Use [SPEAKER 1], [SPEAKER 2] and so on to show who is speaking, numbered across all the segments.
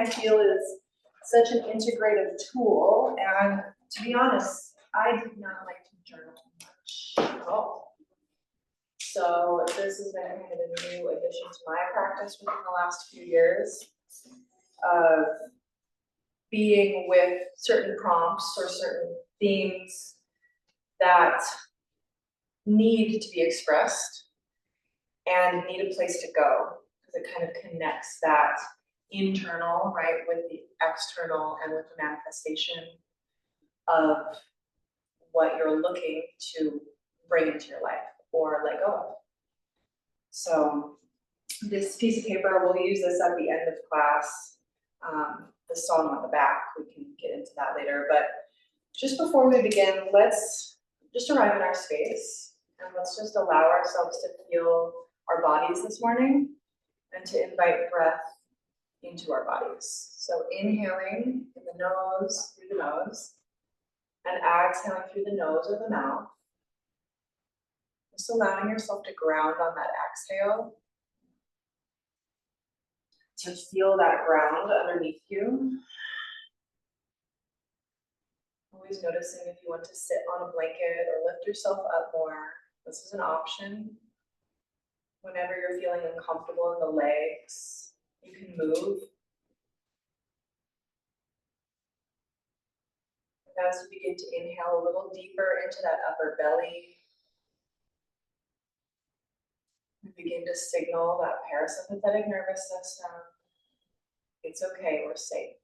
[SPEAKER 1] feel is such an integrative tool. And to be honest, I did not like to journal much at all. So this has been kind of a new addition to my practice within the last few years of being with certain prompts or certain themes that need to be expressed and need a place to go, because it kind of connects that internal, right, with the external and with the manifestation of what you're looking to bring into your life or let go of. So this piece of paper, we'll use this at the end of class. The song on the back, we can get into that later, but just before we begin, let's just arrive in our space and let's just allow ourselves to feel our bodies this morning and to invite breath into our bodies. So inhaling in the nose, through the nose, and exhaling through the nose or the mouth. Just allowing yourself to ground on that exhale, to feel that ground underneath you. Always noticing if you want to sit on a blanket or lift yourself up more. This is an option. Whenever you're feeling uncomfortable in the legs, you can move. As you begin to inhale a little deeper into that upper belly, we begin to signal that parasympathetic nervous system. It's okay, we're safe.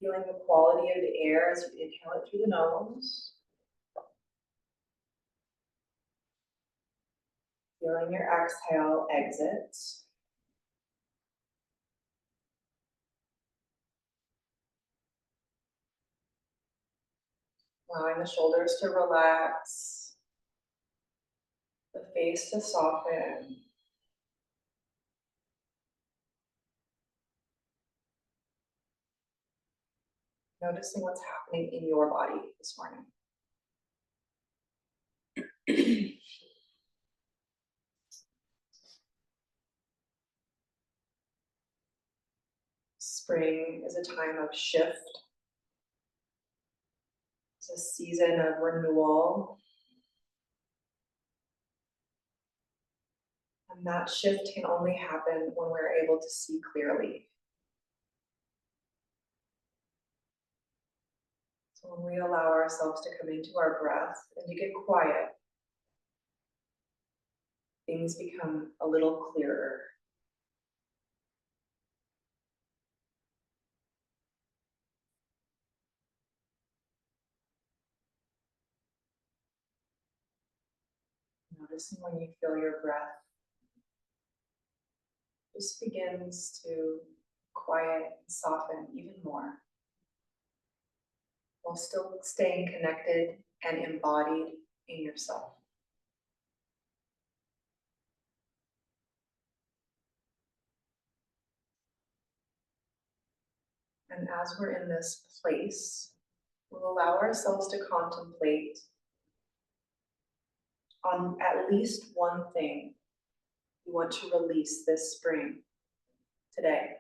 [SPEAKER 1] Feeling the quality of the air as you inhale it through the nose. Feeling your exhale exit. Allowing the shoulders to relax, the face to soften. Noticing what's happening in your body this morning. Spring is a time of shift. It's a season of renewal. And that shift can only happen when we're able to see clearly. So when we allow ourselves to come into our breath and to get quiet, things become a little clearer. Noticing when you feel your breath just begins to quiet and soften even more, while still staying connected and embodied in yourself. And as we're in this place, we'll allow ourselves to contemplate on at least one thing you want to release this spring, today.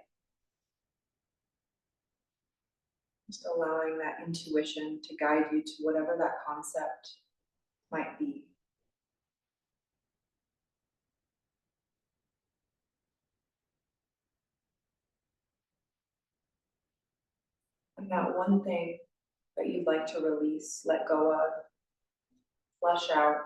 [SPEAKER 1] Just allowing that intuition to guide you to whatever that concept might be. And that one thing that you'd like to release, let go of, flush out.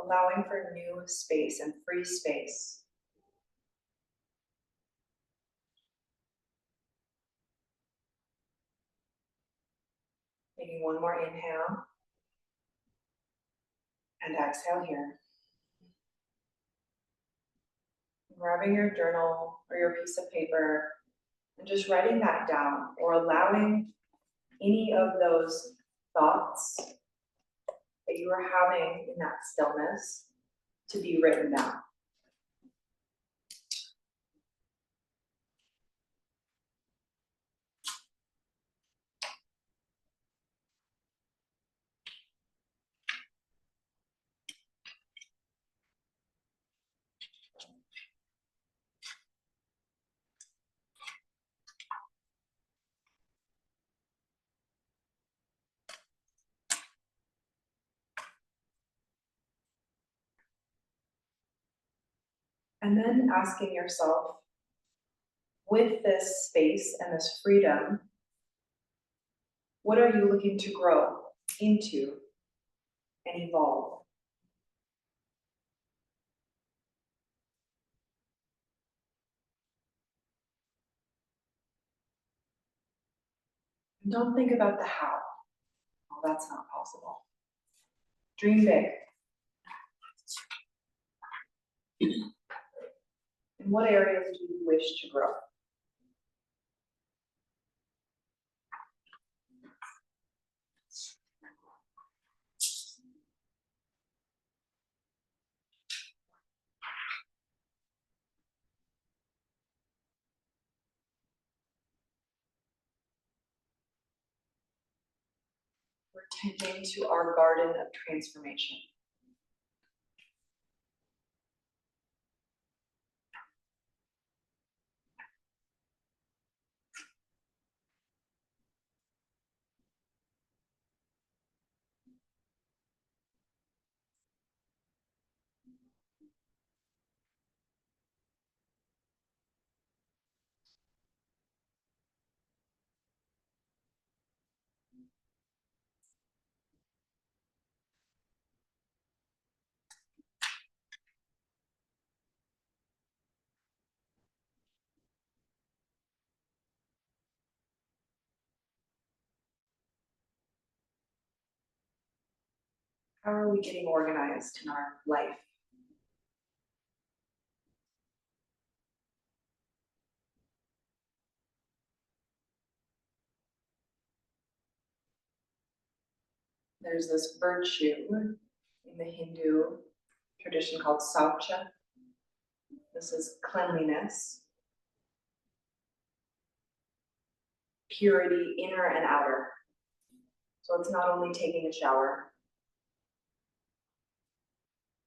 [SPEAKER 1] Allowing for new space and free space. Taking one more inhale and exhale here. Grabbing your journal or your piece of paper and just writing that down, or allowing any of those thoughts that you are having in that stillness to be written down. And then asking yourself, with this space and this freedom, what are you looking to grow into and evolve? And don't think about the how. Well, that's not possible. Dream big. In what areas do you wish to grow? We're tending to our garden of transformation. How are we getting organized in our life? There's this virtue in the Hindu tradition called saucha. This is cleanliness, purity, inner and outer. So it's not only taking a shower,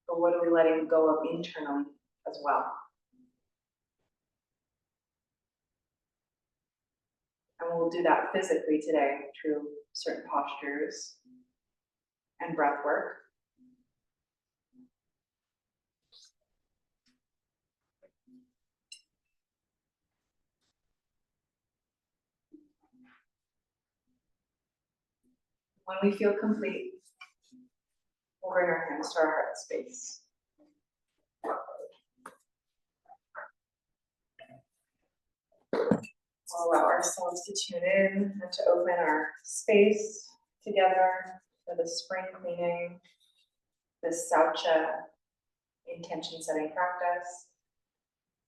[SPEAKER 1] but what are we letting go of internally as well? And we'll do that physically today through certain postures and breath work. When we feel complete, we'll bring our hands to our heart space. We'll allow ourselves to tune in and to open our space together for the spring cleaning, this saucha intention setting practice.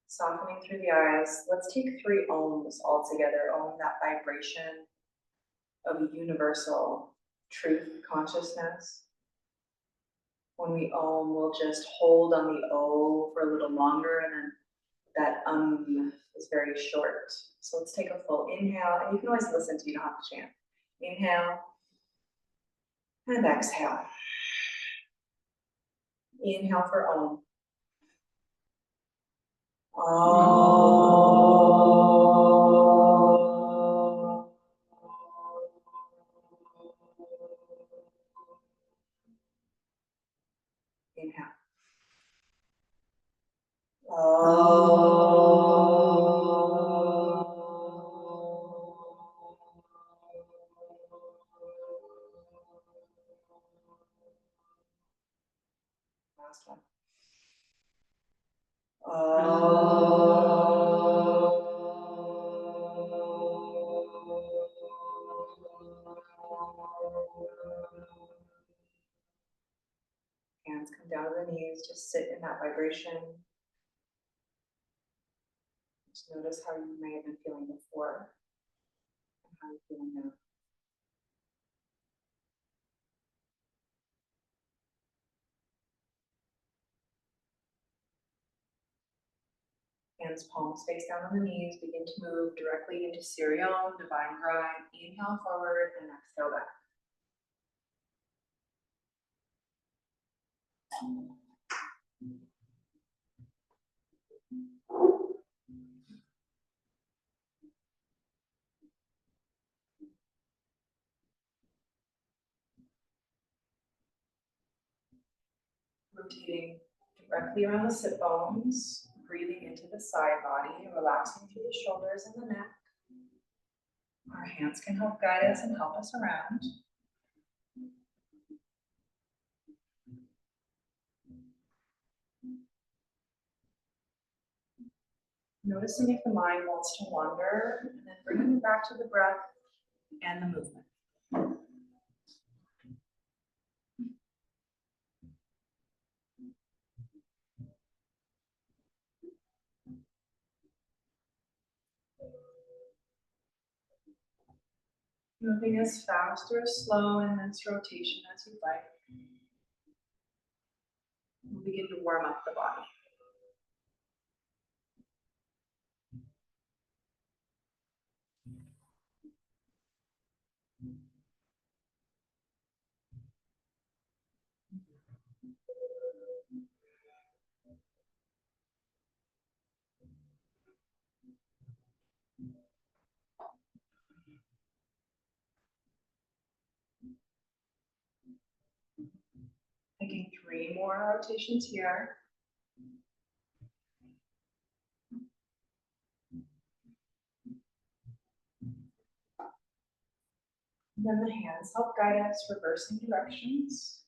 [SPEAKER 1] Softening through the eyes. Let's take 3 Oms all together. Om, that vibration of universal truth consciousness. When we Om, we'll just hold on the O for a little longer, and then that is very short. So let's take a full inhale, and you can always listen to, you don't have to chant. Inhale and exhale. Inhale for Om. Inhale. Last one. Hands come down to the knees, just sit in that vibration. Just notice how you may have been feeling before and how you're feeling now. Hands, palms face down on the knees, begin to move directly into Siri Om, divine grind. Inhale forward and exhale back. Rotating directly around the sit bones. Breathing into the side body, relaxing through the shoulders and the neck. Our hands can help guide us and help us around. Noticing if the mind wants to wander, and then bringing it back to the breath and the movement. Moving as fast or as slow in this rotation as you'd like. We'll begin to warm up the body. Taking 3 more rotations here. Then the hands help guide us, reversing directions.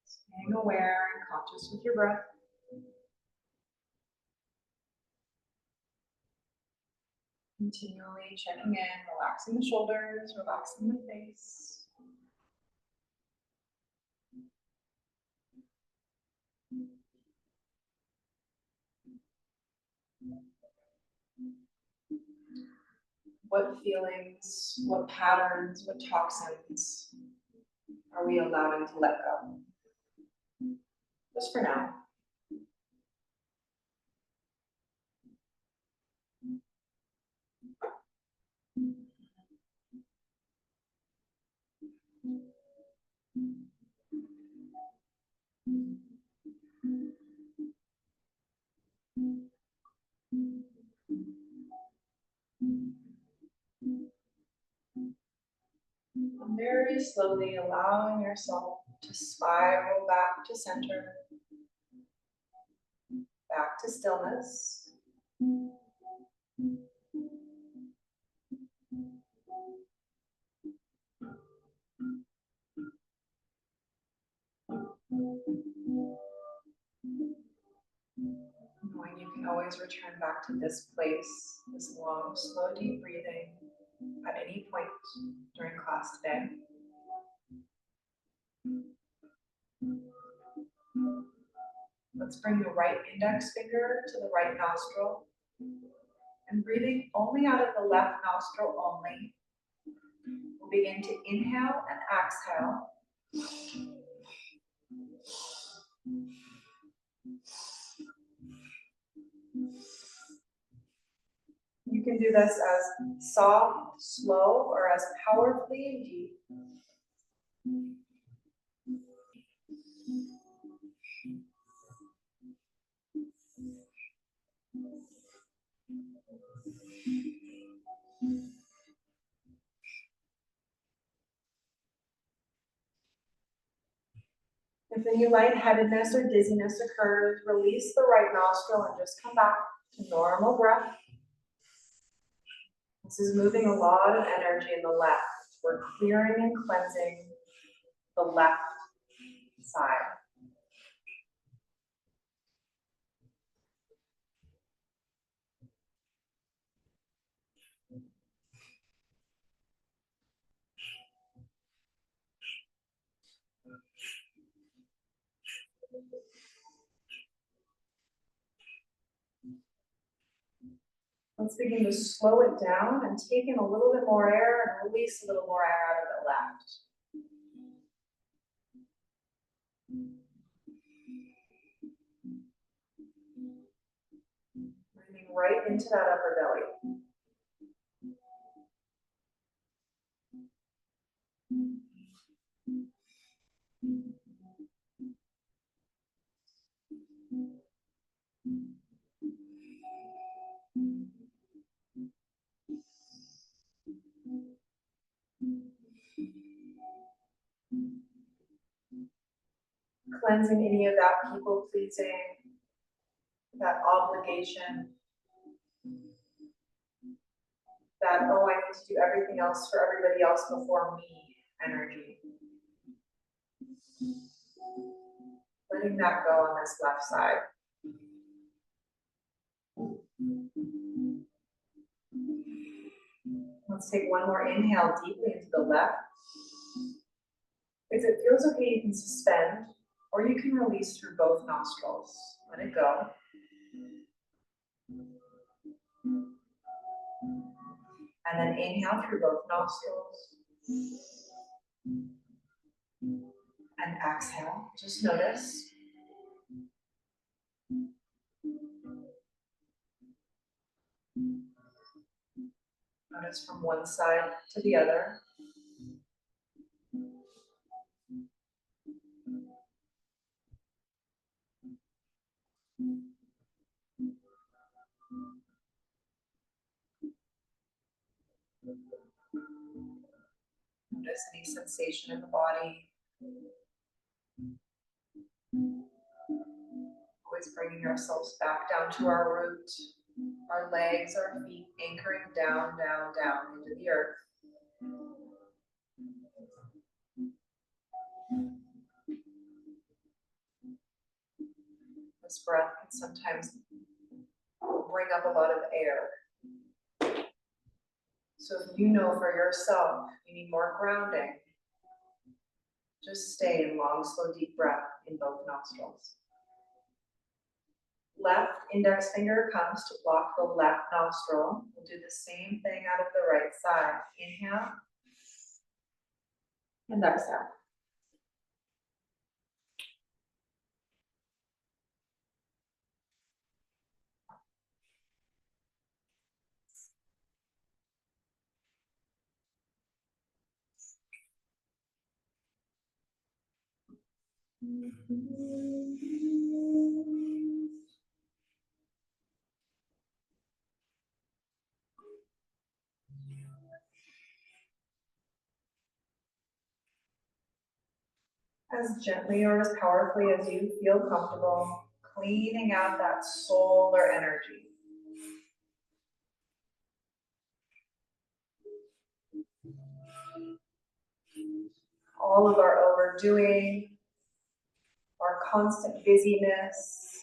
[SPEAKER 1] Staying aware and conscious with your breath. Continually checking in, relaxing the shoulders, relaxing the face. What feelings, what patterns, what toxins are we allowing to let go? Just for now. Very slowly allowing yourself to spiral back to center, back to stillness. Knowing you can always return back to this place, this long, slow, deep breathing at any point during class today. Let's bring the right index finger to the right nostril and breathing only out of the left nostril only. We'll begin to inhale and exhale. You can do this as soft, slow, or as powerfully and deep. If any lightheadedness or dizziness occurs, release the right nostril and just come back to normal breath. This is moving a lot of energy in the left. We're clearing and cleansing the left side. Let's begin to slow it down and take in a little bit more air and release a little more air out of the left. Breathing right into that upper belly. cleansing any of that people pleasing, that obligation, that, oh, I need to do everything else for everybody else before me energy. Letting that go on this left side. Let's take one more inhale deeply into the left. If it feels okay, you can suspend, or you can release through both nostrils. Let it go. And then inhale through both nostrils. And exhale. Just notice. Notice from one side to the other. Notice any sensation in the body. Always bringing ourselves back down to our root. Our legs, our feet anchoring down, down, down into the earth. This breath can sometimes bring up a lot of air. So if you know for yourself you need more grounding, just stay in long, slow, deep breath in both nostrils. Left index finger comes to block the left nostril. We'll do the same thing out of the right side. Inhale and exhale. As gently or as powerfully as you feel comfortable, cleaning out that solar energy. All of our overdoing, our constant busyness.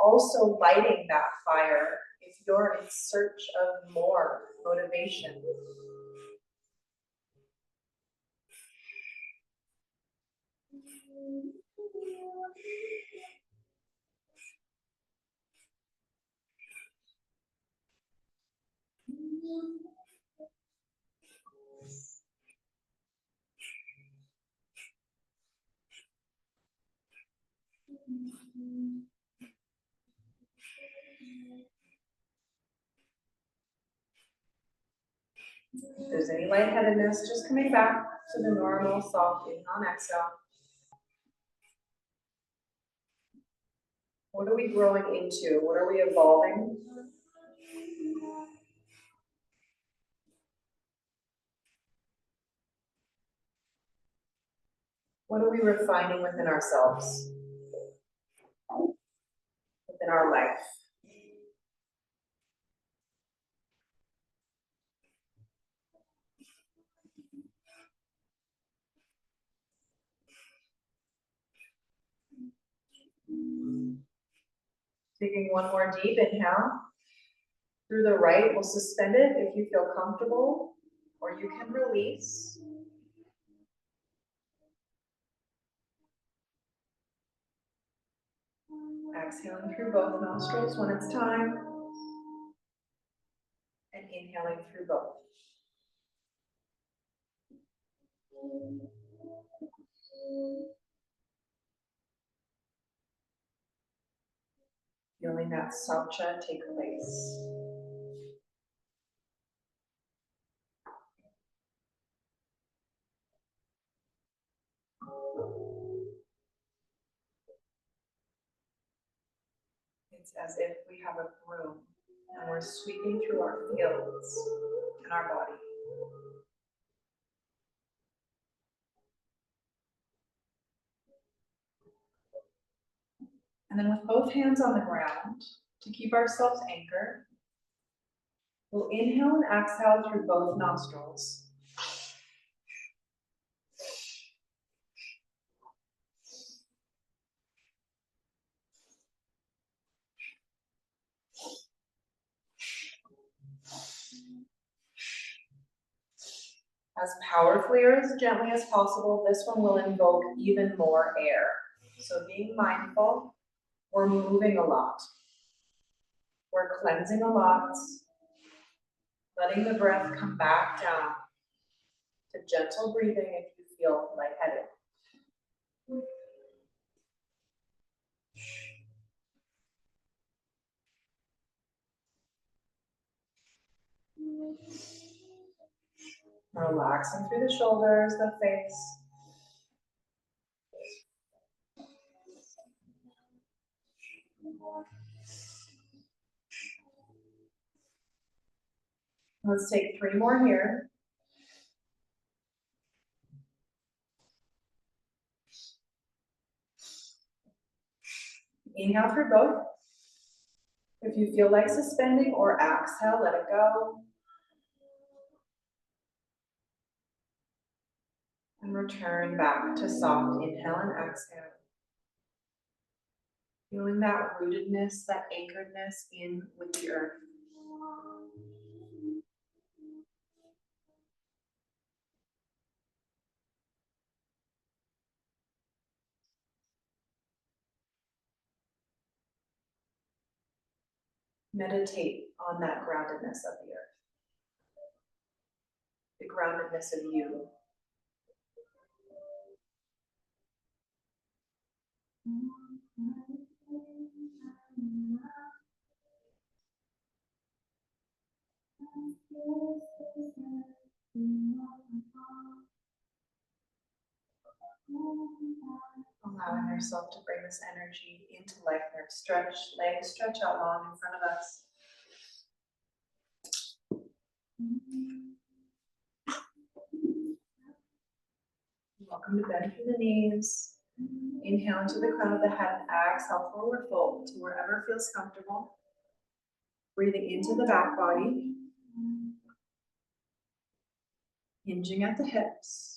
[SPEAKER 1] Also lighting that fire if you're in search of more motivation. If there's any lightheadedness, just coming back to the normal soft inhale and exhale. What are we growing into? What are we evolving? What are we refining within ourselves? Within our life? Taking one more deep inhale. Through the right, we'll suspend it if you feel comfortable, or you can release. Exhaling through both nostrils when it's time, and inhaling through both. Feeling that saucha take place. It's as if we have a broom and we're sweeping through our fields and our body. And then with both hands on the ground, to keep ourselves anchored, we'll inhale and exhale through both nostrils. As powerfully or as gently as possible, this one will invoke even more air. So being mindful, we're moving a lot. We're cleansing a lot, letting the breath come back down to gentle breathing if you feel lightheaded. Relaxing through the shoulders, the face. Let's take 3 more here. Inhale through both. If you feel like suspending or exhale, let it go. And return back to soft inhale and exhale. Feeling that rootedness, that anchoredness in with the earth. Meditate on that groundedness of the earth. The groundedness of you. Allowing yourself to bring this energy into life there. Stretch, legs stretch out long in front of us. Welcome to bend through the knees. Inhale into the crown of the head and exhale forward fold to wherever feels comfortable. Breathing into the back body. Hinging at the hips.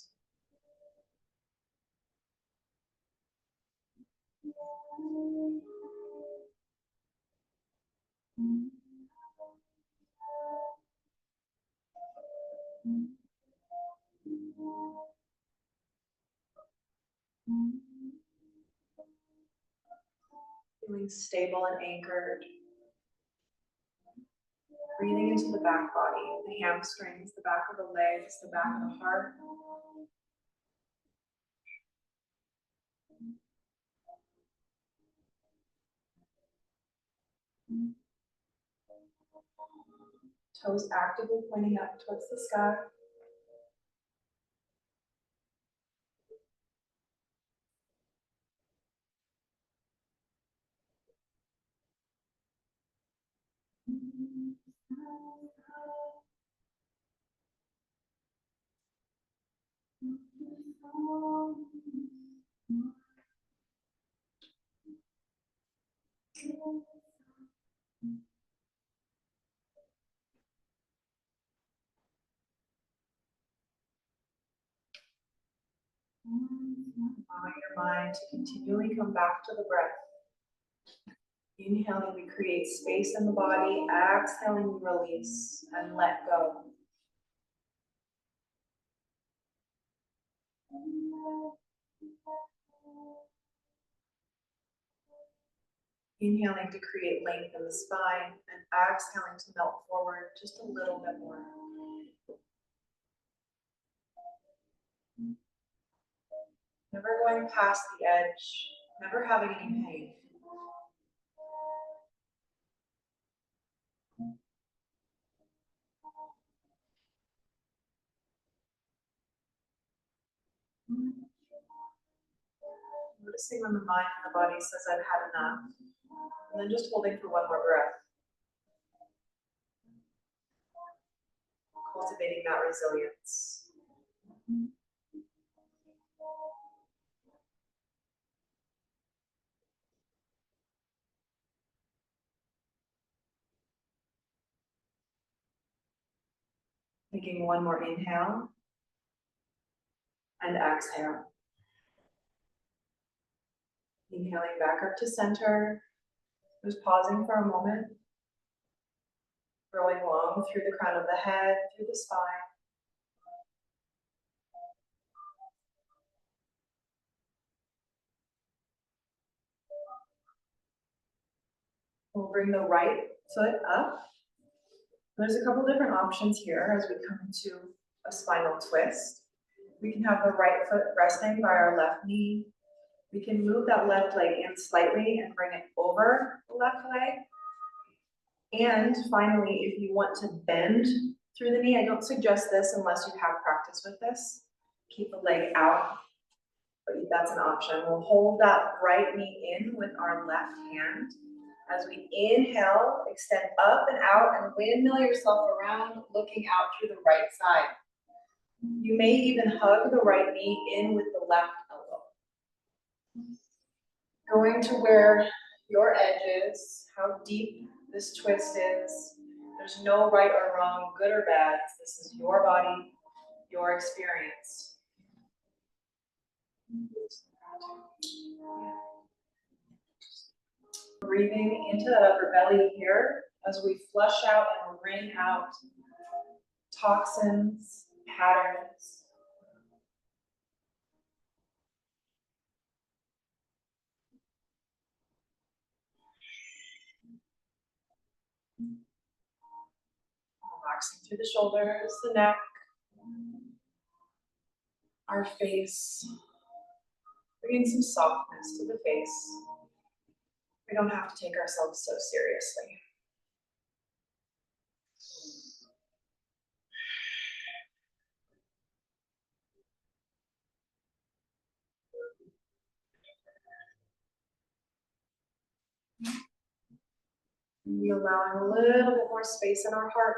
[SPEAKER 1] Feeling stable and anchored. Breathing into the back body, the hamstrings, the back of the legs, the back of the heart. Toes actively pointing up towards the sky. Allowing your mind to continually come back to the breath. Inhaling, we create space in the body. Exhaling, we release and let go. Inhaling to create length in the spine and exhaling to melt forward just a little bit more. Never going past the edge, never having any pain. Noticing when the mind and the body says I've had enough. And then just holding for one more breath. Cultivating that resilience. Taking one more inhale and exhale. Inhaling back up to center. Just pausing for a moment. Growing long through the crown of the head, through the spine. We'll bring the right foot up. There's a couple different options here as we come into a spinal twist. We can have the right foot resting by our left knee. We can move that left leg in slightly and bring it over the left leg. And finally, if you want to bend through the knee, I don't suggest this unless you have practice with this. Keep the leg out, but that's an option. We'll hold that right knee in with our left hand. As we inhale, extend up and out and windmill yourself around, looking out through the right side. You may even hug the right knee in with the left elbow. Going to where your edge is, how deep this twist is. There's no right or wrong, good or bad. This is your body, your experience. Breathing into that upper belly here as we flush out and wring out toxins, patterns. Relaxing through the shoulders, the neck, our face. Bringing some softness to the face. We don't have to take ourselves so seriously. We allowing a little bit more space in our heart.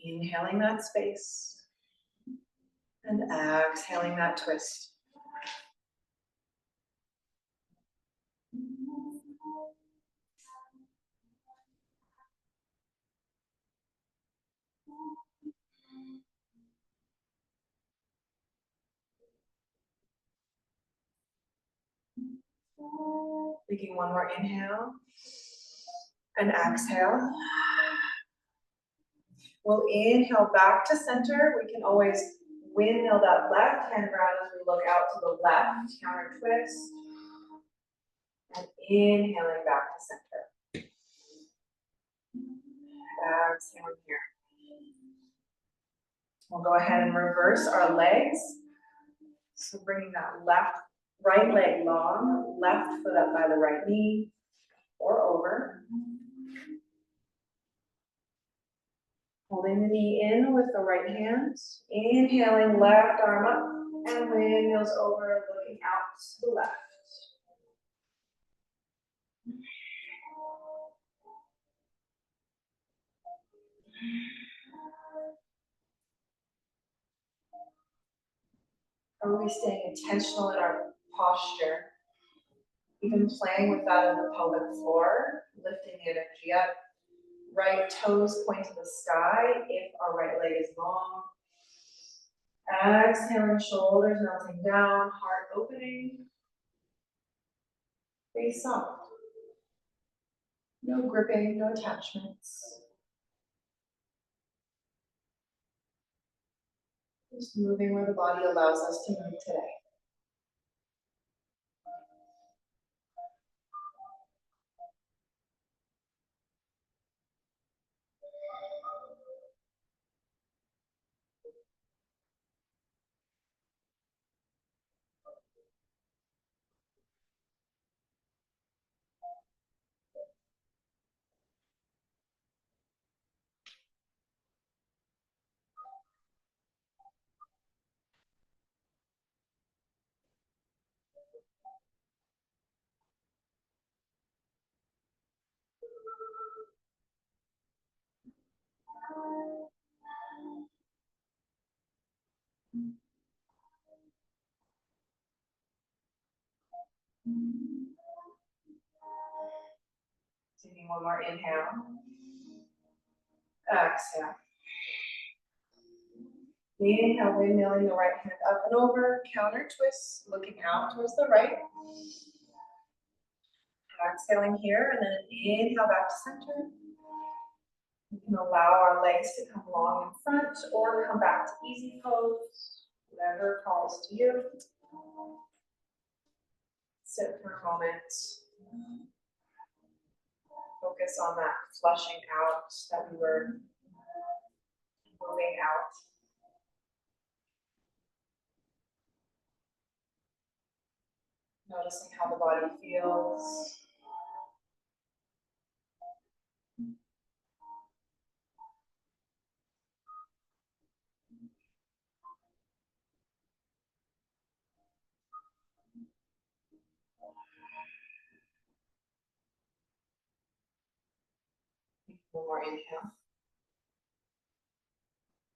[SPEAKER 1] Inhaling that space and exhaling that twist. Taking one more inhale and exhale. We'll inhale back to center. We can always windmill that left hand round as we look out to the left, counter twist. And inhaling back to center. Exhaling here. We'll go ahead and reverse our legs. So bringing that right leg long, left foot up by the right knee or over. Holding the knee in with the right hand. Inhaling, left arm up and windmills over, looking out to the left. Are we staying intentional in our posture? Even playing with that on the pelvic floor, lifting the energy up. Right toes point to the sky if our right leg is long. Exhaling, shoulders melting down, heart opening. Face soft. No gripping, no attachments. Just moving where the body allows us to move today. Taking one more inhale. Exhale. Inhale, windmilling the right hand up and over, counter twist, looking out towards the right. Exhaling here, and then inhale back to center. We can allow our legs to come long in front or come back to easy pose, whatever calls to you. Sit for a moment. Focus on that flushing out that we were moving out. Noticing how the body feels. One more inhale.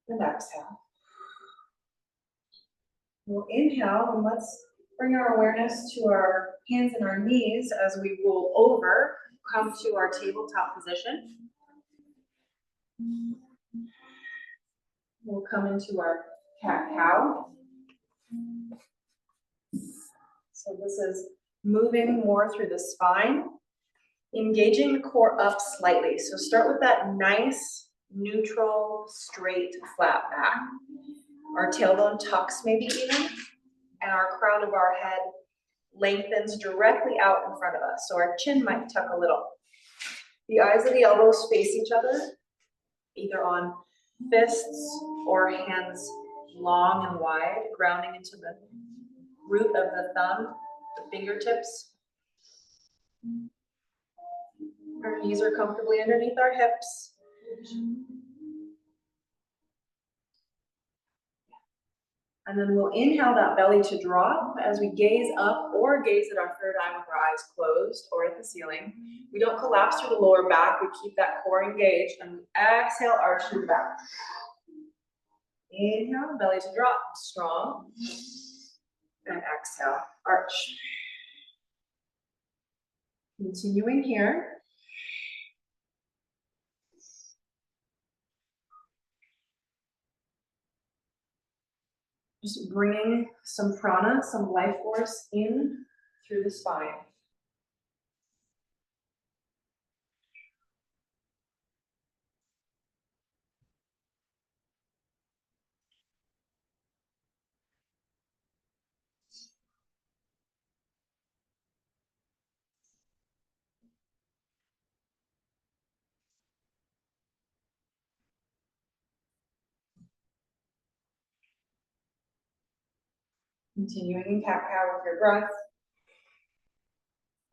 [SPEAKER 1] And exhale. We'll inhale and let's bring our awareness to our hands and our knees as we roll over, come to our tabletop position. We'll come into our cat-cow. So this is moving more through the spine, engaging the core up slightly. So start with that nice, neutral, straight, flat back. Our tailbone tucks maybe even, and our crown of our head lengthens directly out in front of us. So our chin might tuck a little. The eyes of the elbows face each other, either on fists or hands long and wide, grounding into the root of the thumb, the fingertips. Our knees are comfortably underneath our hips. And then we'll inhale that belly to drop as we gaze up or gaze at our third eye with our eyes closed or at the ceiling. We don't collapse through the lower back, we keep that core engaged, and we exhale, arch through the back. Inhale, belly to drop, strong. And exhale, arch. Continuing here. Just bringing some prana, some life force in through the spine. Continuing in cat-cow with your breath.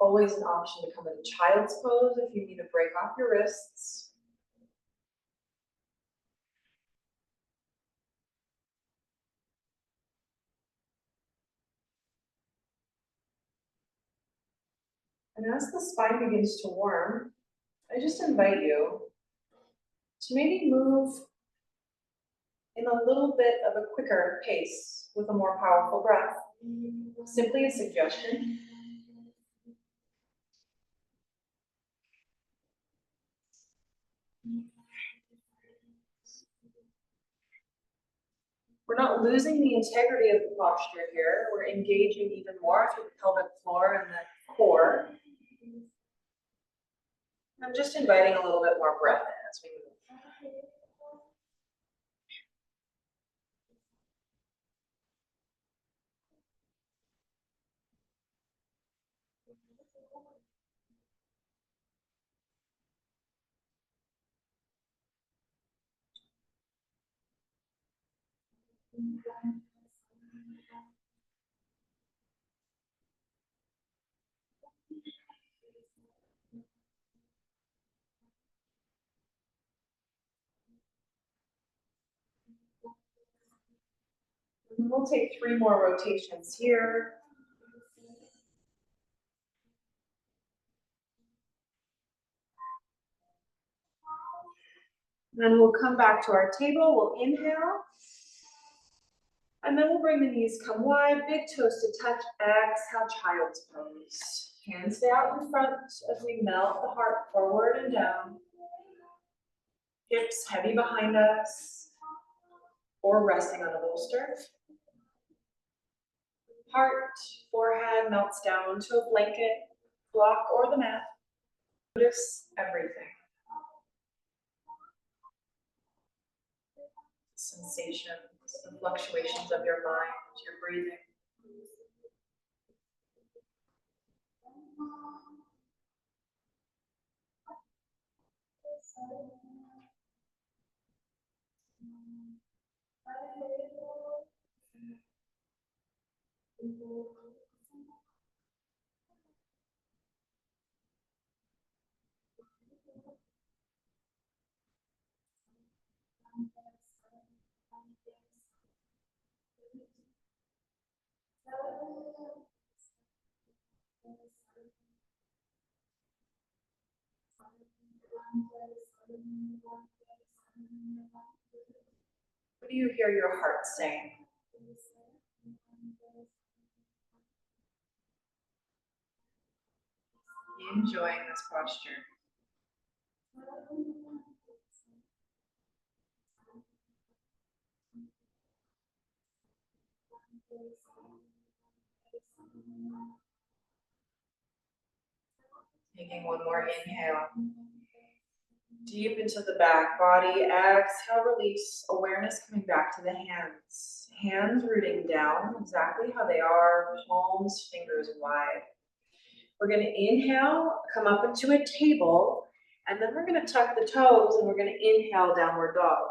[SPEAKER 1] Always an option to come into child's pose if you need to break off your wrists. And as the spine begins to warm, I just invite you to maybe move in a little bit of a quicker pace with a more powerful breath. Simply a suggestion. We're not losing the integrity of the posture here. We're engaging even more through the pelvic floor and the core. I'm just inviting a little bit more breath in as we move. And we'll take 3 more rotations here. Then we'll come back to our table. We'll inhale. And then we'll bring the knees come wide, big toes to touch, exhale, child's pose. Hands stay out in front as we melt the heart forward and down. Hips heavy behind us, or resting on a bolster. Heart, forehead melts down to a blanket, block, or the mat. Notice everything. Sensations, the fluctuations of your mind, your breathing. What do you hear your heart saying? Enjoying this posture. Taking one more inhale. Deep into the back body. Exhale, release. Awareness coming back to the hands. Hands rooting down exactly how they are. Palms, fingers wide. We're going to inhale, come up into a table, and then we're going to tuck the toes and we're going to inhale, downward dog.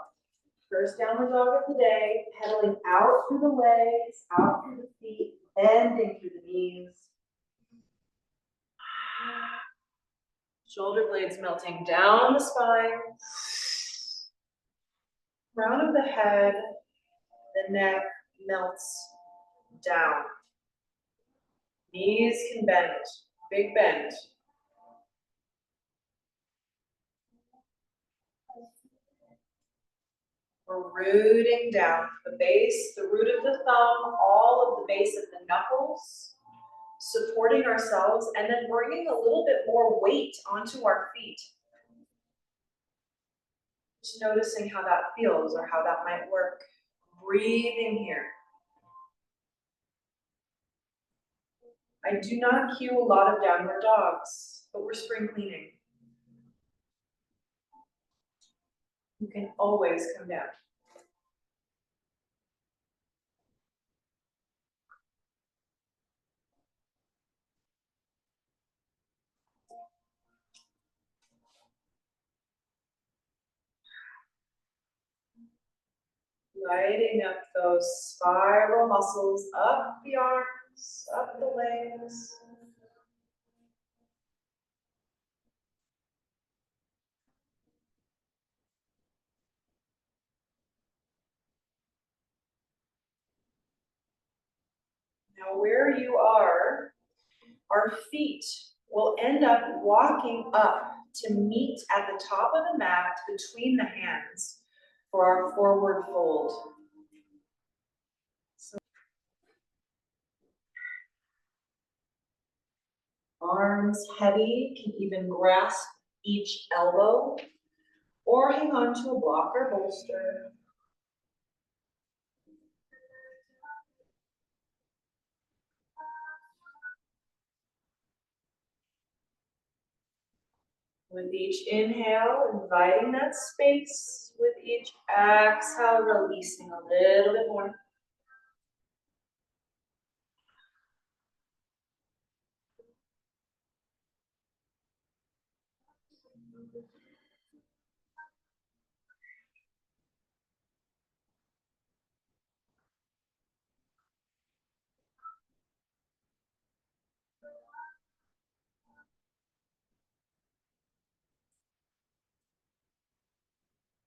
[SPEAKER 1] First downward dog of the day, pedaling out through the legs, out through the feet, bending through the knees. Shoulder blades melting down the spine. Crown of the head, the neck melts down. Knees can bend, big bend. We're rooting down the base, the root of the thumb, all of the base of the knuckles, supporting ourselves, and then bringing a little bit more weight onto our feet. Just noticing how that feels or how that might work. Breathing here. I do not cue a lot of downward dogs, but we're spring cleaning. You can always come down. Lighting up those spiral muscles up the arms, up the legs. Now where you are, our feet will end up walking up to meet at the top of the mat between the hands for our forward fold. So, arms heavy, can even grasp each elbow or hang on to a block or bolster. With each inhale, inviting that space. With each exhale, releasing a little bit more.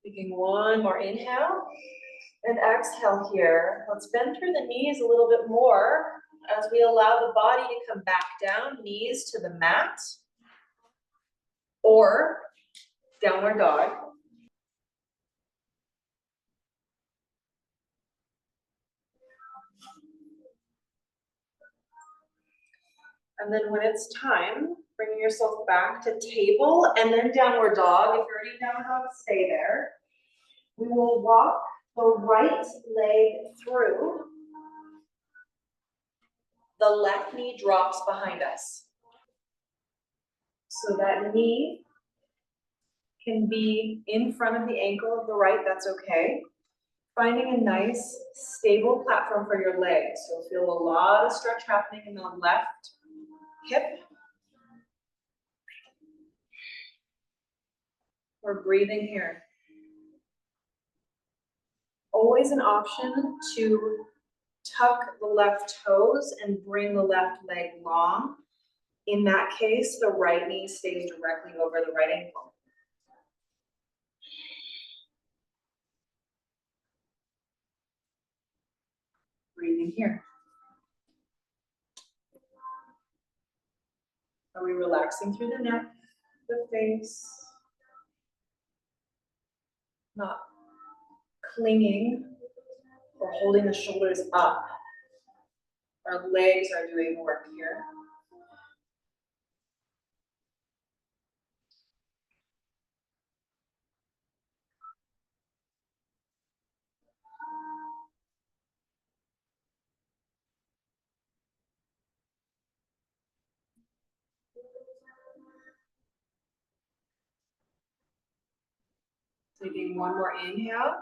[SPEAKER 1] Taking one more inhale and exhale here. Let's bend through the knees a little bit more as we allow the body to come back down, knees to the mat or downward dog. And then when it's time, bring yourself back to table and then downward dog. If you're already in downward dog, stay there. We will walk the right leg through. The left knee drops behind us. So that knee can be in front of the ankle of the right, that's okay. Finding a nice, stable platform for your legs. You'll feel a lot of stretch happening in the left hip. We're breathing here. Always an option to tuck the left toes and bring the left leg long. In that case, the right knee stays directly over the right ankle. Breathing here. Are we relaxing through the neck, the face? Not clinging or holding the shoulders up. Our legs are doing work here. Taking one more inhale.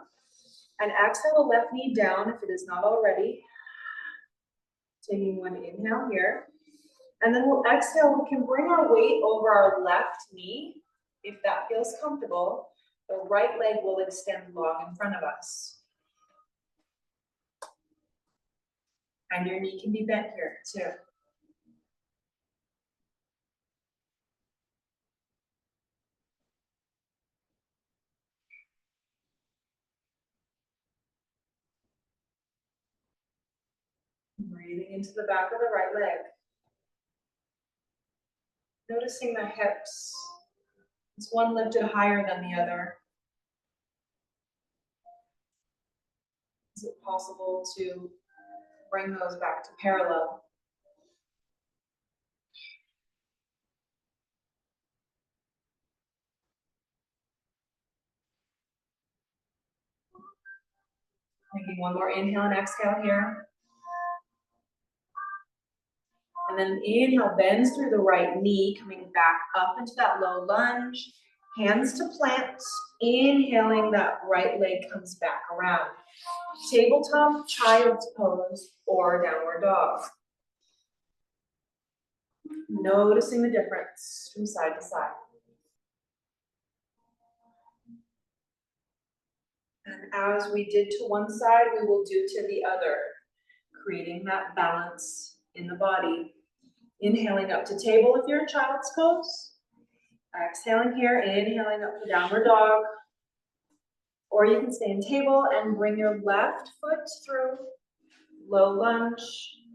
[SPEAKER 1] And exhale the left knee down if it is not already. Taking one inhale here. And then we'll exhale, we can bring our weight over our left knee. If that feels comfortable, the right leg will extend long in front of us. And your knee can be bent here too. Breathing into the back of the right leg. Noticing the hips. Is one lifted higher than the other? Is it possible to bring those back to parallel? Taking one more inhale and exhale here. And then inhale, bends through the right knee, coming back up into that low lunge. Hands to plant. Inhaling, that right leg comes back around. Tabletop, child's pose, or downward dog. Noticing the difference from side to side. And as we did to one side, we will do to the other, creating that balance in the body. Inhaling up to table if you're in child's pose. Exhaling here, inhaling up to downward dog. Or you can stay in table and bring your left foot through. Low lunge,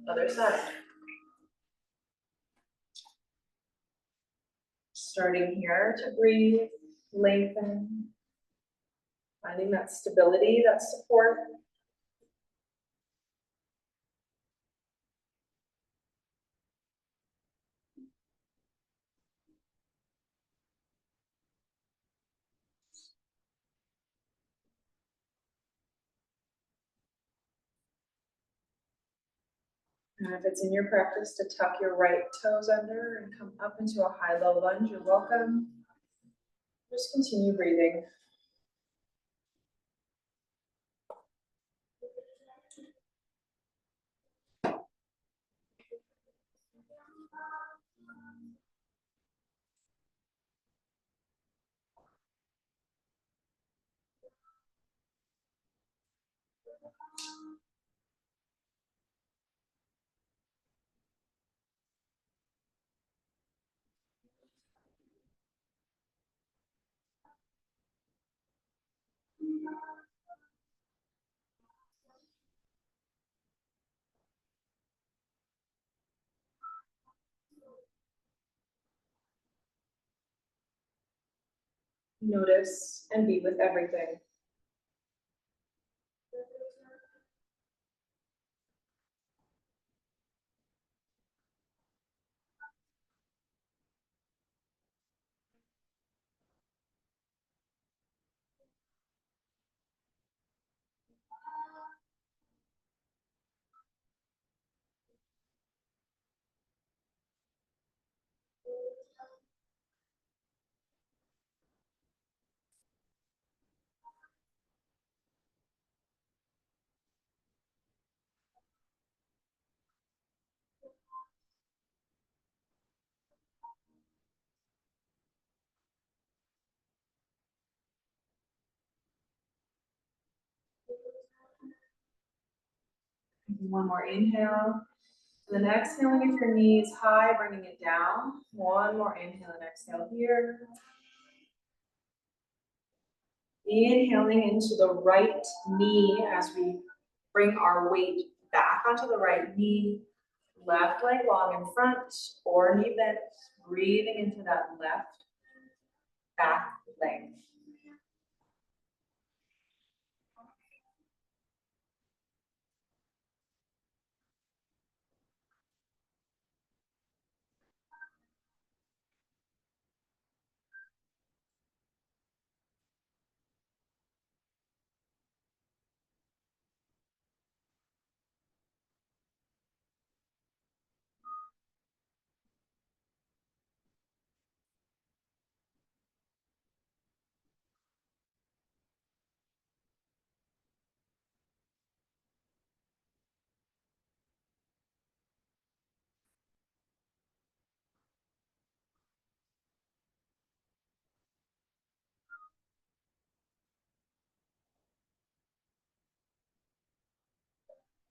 [SPEAKER 1] other side. Starting here to breathe, lengthen. Finding that stability, that support. And if it's in your practice to tuck your right toes under and come up into a high-low lunge, you're welcome. Just continue breathing. Notice and be with everything. One more inhale. And then exhaling if your knee is high, bringing it down. One more inhale and exhale here. Inhaling into the right knee as we bring our weight back onto the right knee. Left leg long in front or knee bent. Breathing into that left back leg.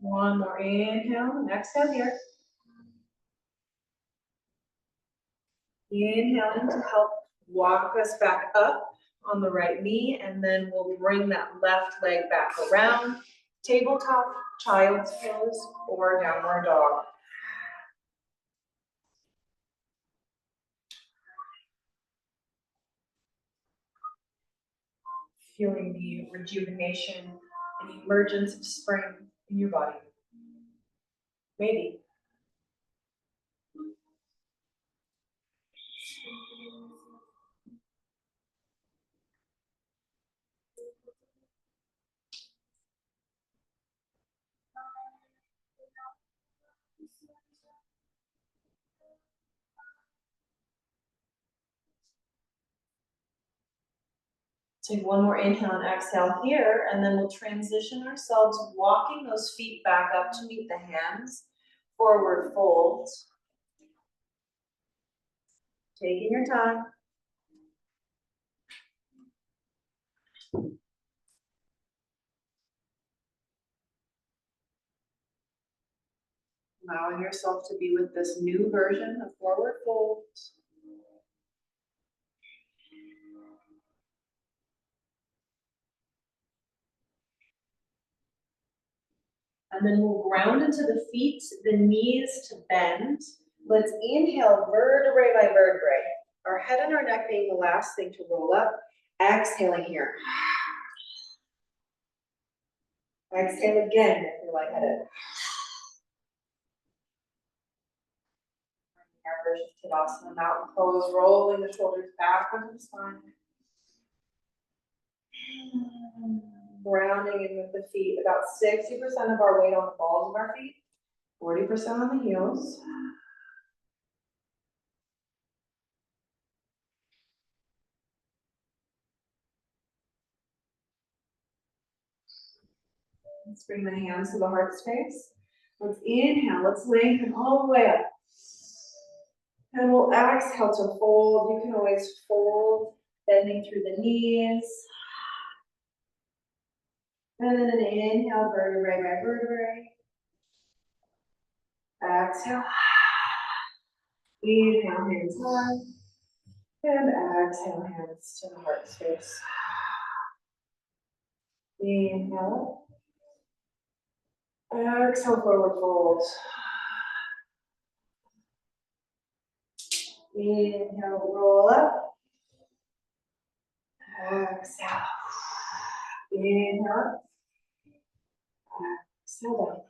[SPEAKER 1] One more inhale and exhale here. Inhaling to help walk us back up on the right knee, and then we'll bring that left leg back around. Tabletop, child's pose, or downward dog. Feeling the rejuvenation and emergence of spring in your body. Maybe. Take one more inhale and exhale here, and then we'll transition ourselves, walking those feet back up to meet the hands. Forward fold. Taking your time. Allowing yourself to be with this new version of forward fold. And then we'll ground into the feet, the knees to bend. Let's inhale vertebrae by vertebrae. Our head and our neck being the last thing to roll up. Exhaling here. Exhale again if you're lightheaded. Our version of tadasana, mountain pose, rolling the shoulders back onto the spine. Grounding in with the feet, about 60% of our weight on the balls of our feet, 40% on the heels. Let's bring the hands to the heart space. Let's inhale, let's lengthen all the way up. And we'll exhale to fold. You can always fold, bending through the knees. And then an inhale, vertebrae by vertebrae. Exhale. Inhale, hands high. And exhale, hands to the heart space. Inhale. Exhale, forward fold. Inhale, roll up. Exhale. Inhale. Exhale down.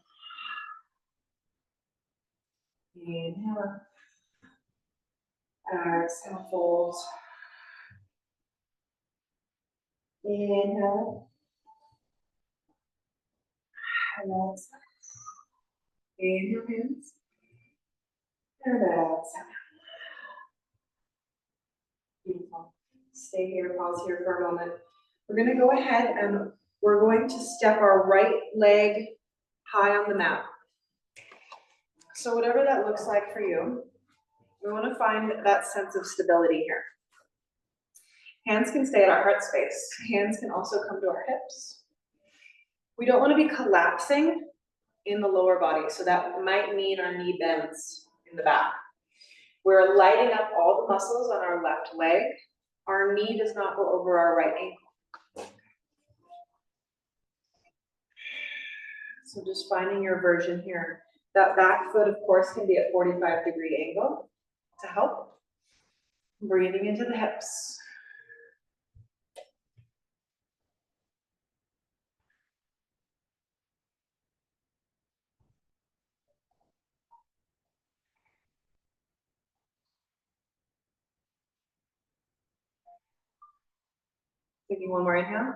[SPEAKER 1] Inhale. Exhale, fold. Inhale. And exhale. Inhale, hands. And exhale. Beautiful. Stay here, pause here for a moment. We're going to go ahead and we're going to step our right leg high on the mat. So whatever that looks like for you, we want to find that sense of stability here. Hands can stay at our heart space. Hands can also come to our hips. We don't want to be collapsing in the lower body. So that might mean our knee bends in the back. We're lighting up all the muscles on our left leg. Our knee does not go over our right ankle. So just finding your version here. That back foot, of course, can be at 45-degree angle to help. Breathing into the hips. Taking one more inhale.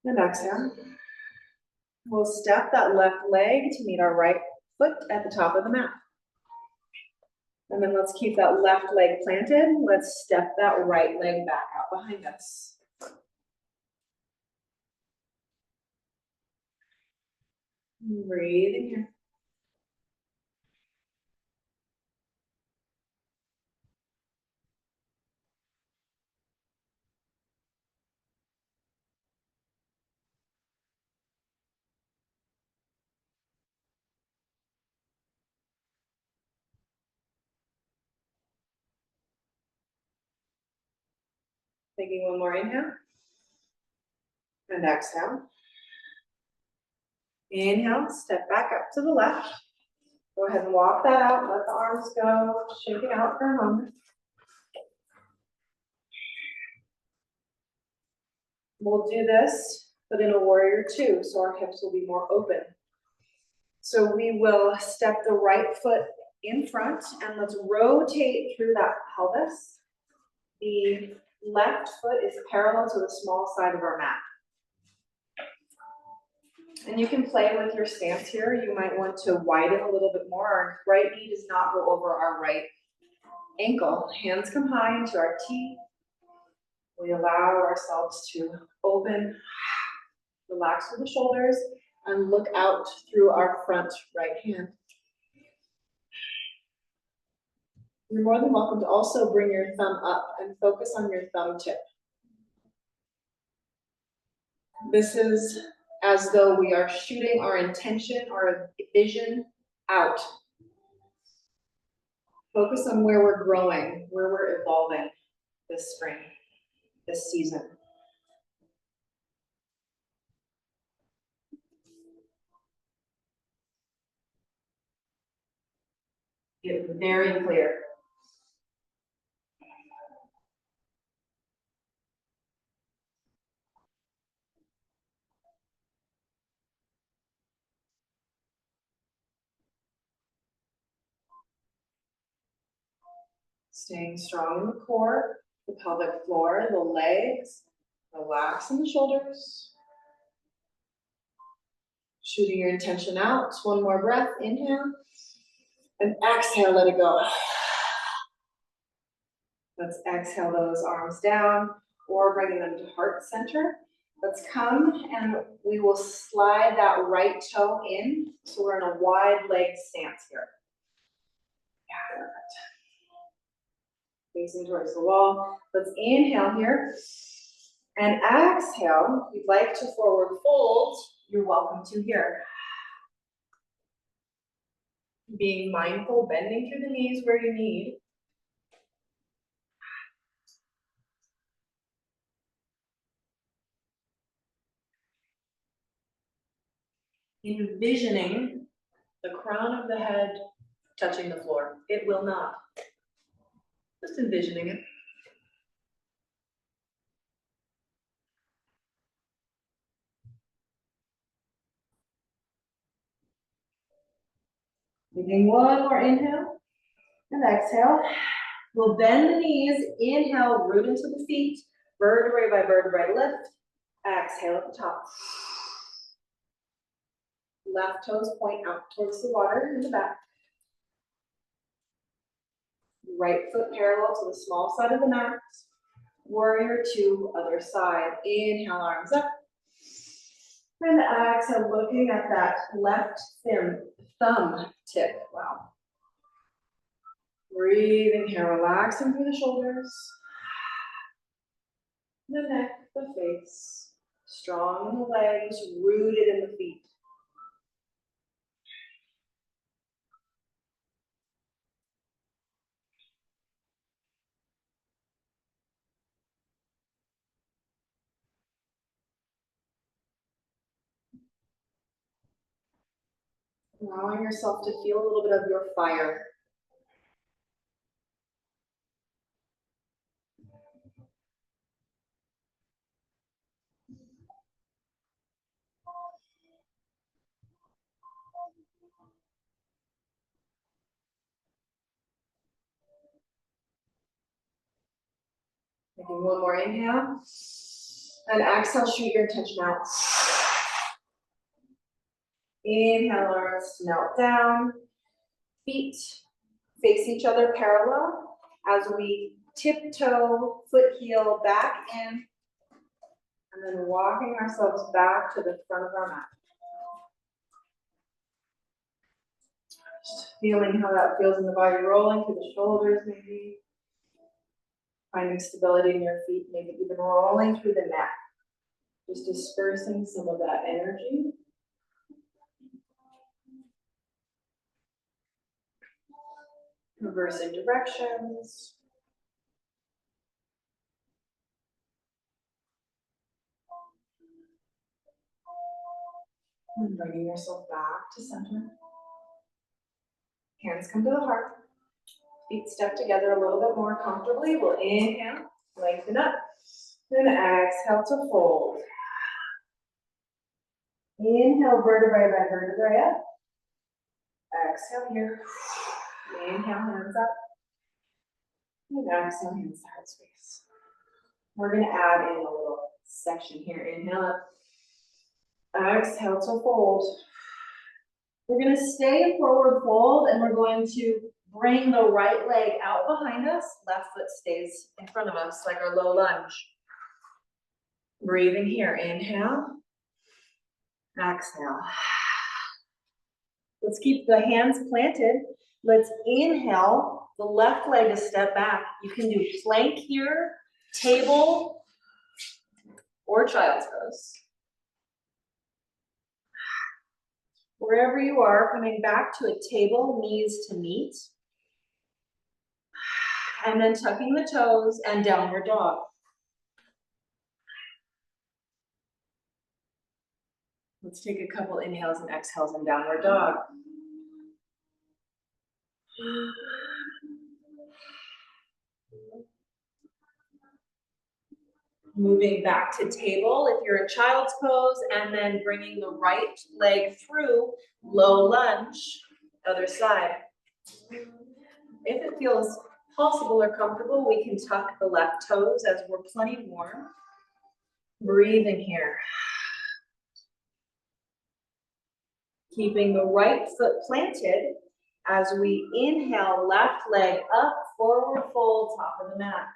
[SPEAKER 1] And exhale. We'll step that left leg to meet our right foot at the top of the mat. And then let's keep that left leg planted. Let's step that right leg back out behind us. Breathing here. Taking one more inhale. And exhale. Inhale, step back up to the left. Go ahead and walk that out. Let the arms go. Shake it out for a moment. We'll do this, but in a warrior two, so our hips will be more open. So we will step the right foot in front and let's rotate through that pelvis. The left foot is parallel to the small side of our mat. And you can play with your stance here. You might want to widen a little bit more. Our right knee does not go over our right ankle. Hands come high into our teeth. We allow ourselves to open, relax through the shoulders, and look out through our front right hand. You're more than welcome to also bring your thumb up and focus on your thumb tip. This is as though we are shooting our intention, our vision out. Focus on where we're growing, where we're evolving this spring, this season. Get very clear. Staying strong in the core, the pelvic floor, the legs, relax in the shoulders. Shooting your intention out. One more breath, inhale. And exhale, let it go. Let's exhale those arms down or bringing them to heart center. Let's come and we will slide that right toe in. So we're in a wide leg stance here. Yeah, perfect. Facing towards the wall. Let's inhale here. And exhale. If you'd like to forward fold, you're welcome to here. Being mindful, bending through the knees where you need. Envisioning the crown of the head touching the floor. It will not. Just envisioning it. Taking one more inhale and exhale. We'll bend the knees. Inhale, root into the feet. Vertebrae by vertebrae lift. Exhale at the top. Left toes point out towards the water in the back. Right foot parallel to the small side of the mat. Warrior two, other side. Inhale, arms up. And exhale, looking at that left thumb tip. Wow. Breathing here, relaxing through the shoulders. The neck, the face. Strong in the legs, rooted in the feet. Allowing yourself to feel a little bit of your fire. Taking one more inhale. And exhale, shoot your intention out. Inhale, arms to melt down. Feet face each other parallel as we tiptoe, foot heel back in, and then walking ourselves back to the front of our mat. Just feeling how that feels in the body, rolling through the shoulders maybe. Finding stability in your feet, maybe even rolling through the neck. Just dispersing some of that energy. Reversing directions. And bringing yourself back to center. Hands come to the heart. Feet step together a little bit more comfortably. We'll inhale, lengthen up. Then exhale to fold. Inhale, vertebrae by vertebrae up. Exhale here. Inhale, hands up. And exhale, hands to heart space. We're going to add in a little section here. Inhale up. Exhale to fold. We're going to stay in forward fold, and we're going to bring the right leg out behind us. Left foot stays in front of us like our low lunge. Breathing here. Inhale. Exhale. Let's keep the hands planted. Let's inhale the left leg a step back. You can do plank here, table, or child's pose. Wherever you are, coming back to a table, knees to meet. And then tucking the toes and downward dog. Let's take a couple inhales and exhales in downward dog. Moving back to table if you're in child's pose, and then bringing the right leg through, low lunge, other side. If it feels possible or comfortable, we can tuck the left toes as we're plenty warm. Breathing here. Keeping the right foot planted as we inhale, left leg up, forward fold, top of the mat.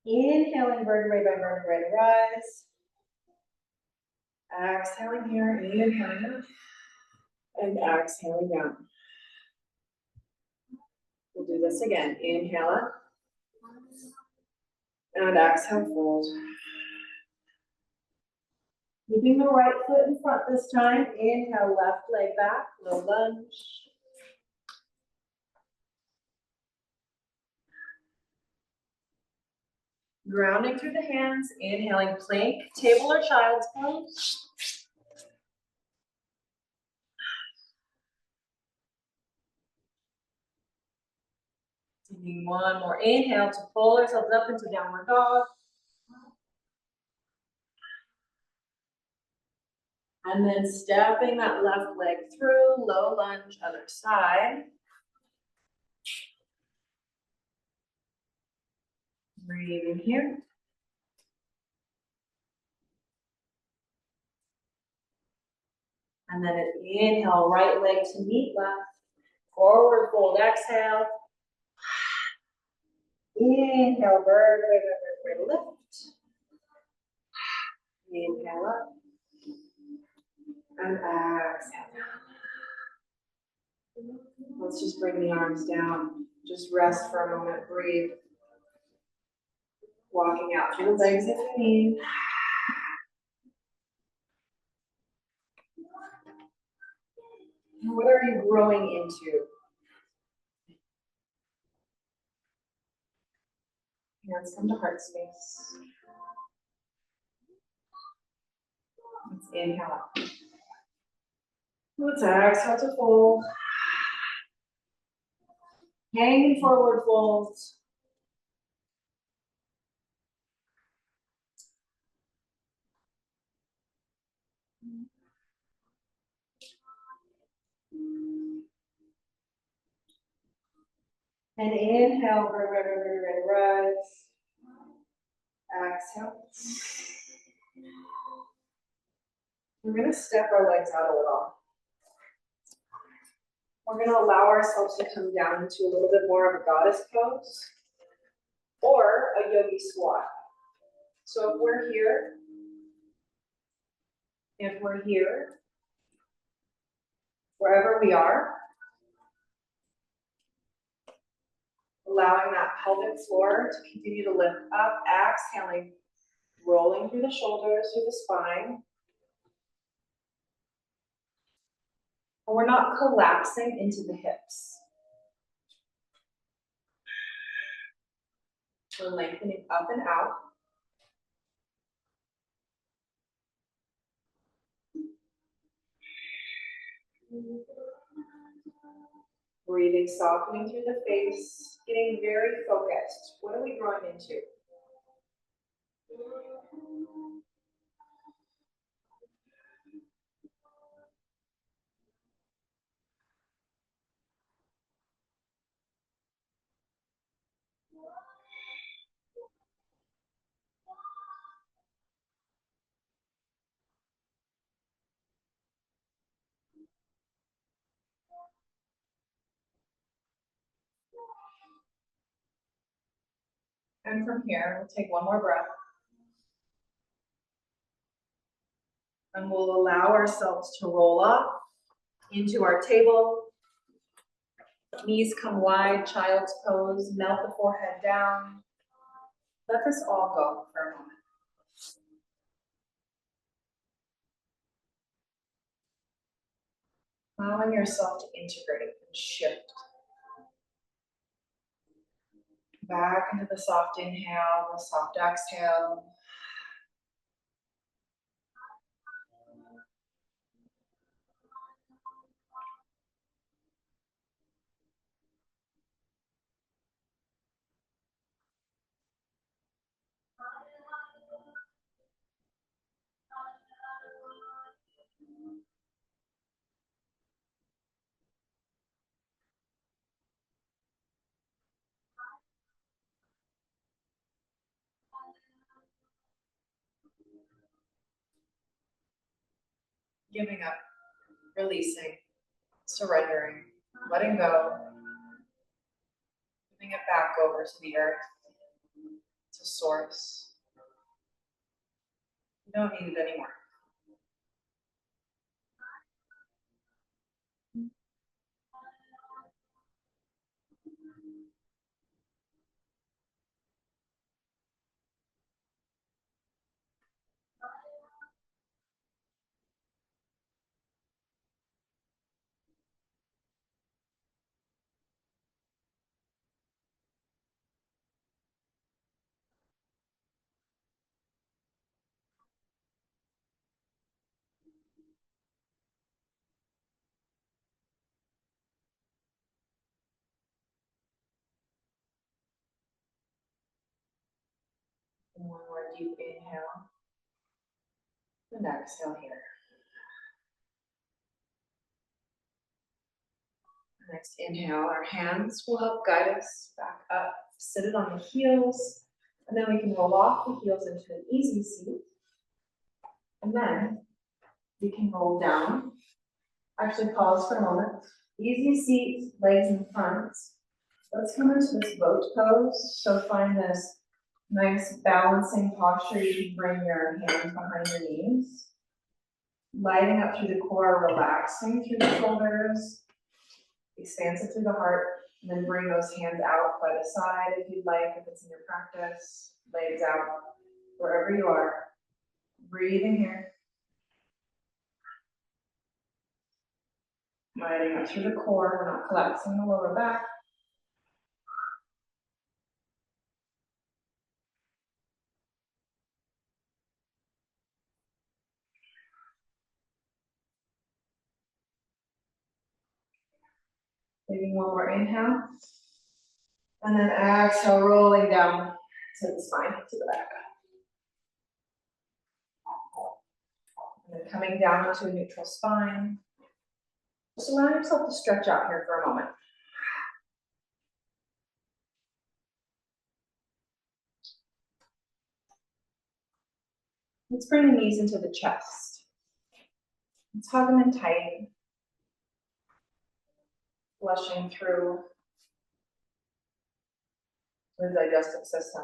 [SPEAKER 1] Inhaling vertebrae by vertebrae to rise. Exhaling here, inhaling up, and exhaling down. We'll do this again. Inhale up, and exhale, fold. Keeping the right foot in front this time. Inhale, left leg back, low lunge. Grounding through the hands, inhaling plank, table or child's pose. Taking one more inhale to pull ourselves up into downward dog. And then stepping that left leg through, low lunge, other side. Breathing here. And then inhale, right leg to meet left. Forward fold, exhale. Inhale, vertebrae, vertebrae, lift. Inhale up. And exhale down. Let's just bring the arms down. Just rest for a moment, breathe. Walking out through the legs if you need. What are you growing into? Hands come to heart space. Let's inhale up. Let's exhale to fold. Hanging forward fold. And inhale, rise. Exhale. We're gonna step our legs out a little. We're gonna allow ourselves to come down into a little bit more of a goddess pose or a yogi squat. So if we're here, wherever we are, allowing that pelvic floor to continue to lift up, exhaling, rolling through the shoulders, through the spine. And we're not collapsing into the hips. We're lengthening up and out. Breathing, softening through the face, getting very focused. What are we growing into? And from here, we'll take one more breath. And we'll allow ourselves to roll up into our table. Knees come wide, child's pose, melt the forehead down. Let this all go for a moment. Allowing yourself to integrate and shift. Back into the soft inhale, the soft exhale. Giving up, releasing, surrendering, letting go, giving it back over to the earth, to source. You don't need it anymore. And one more deep inhale. And exhale here. Next inhale, our hands will help guide us back up. Sit it on the heels. And then we can roll off the heels into an easy seat. And then we can roll down. Actually, pause for a moment. Easy seat, legs in front. Let's come into this boat pose. So find this nice balancing posture. You can bring your hands behind your knees. Lighting up through the core, relaxing through the shoulders. Expansive through the heart. And then bring those hands out by the side if you'd like, if it's in your practice. Legs out, wherever you are. Breathing here. Lighting up through the core, we're not collapsing the lower back. Taking one more inhale. And then exhale, rolling down to the spine, to the back. And then coming down to a neutral spine. Just allow yourself to stretch out here for a moment. Let's bring the knees into the chest. Let's hug them in tight. Flushing through the digestive system.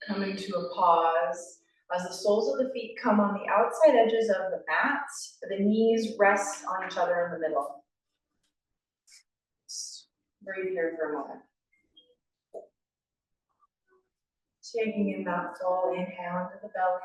[SPEAKER 1] Coming to a pause as the soles of the feet come on the outside edges of the mat. The knees rest on each other in the middle. Just breathe here for a moment. Taking in that full inhale into the belly.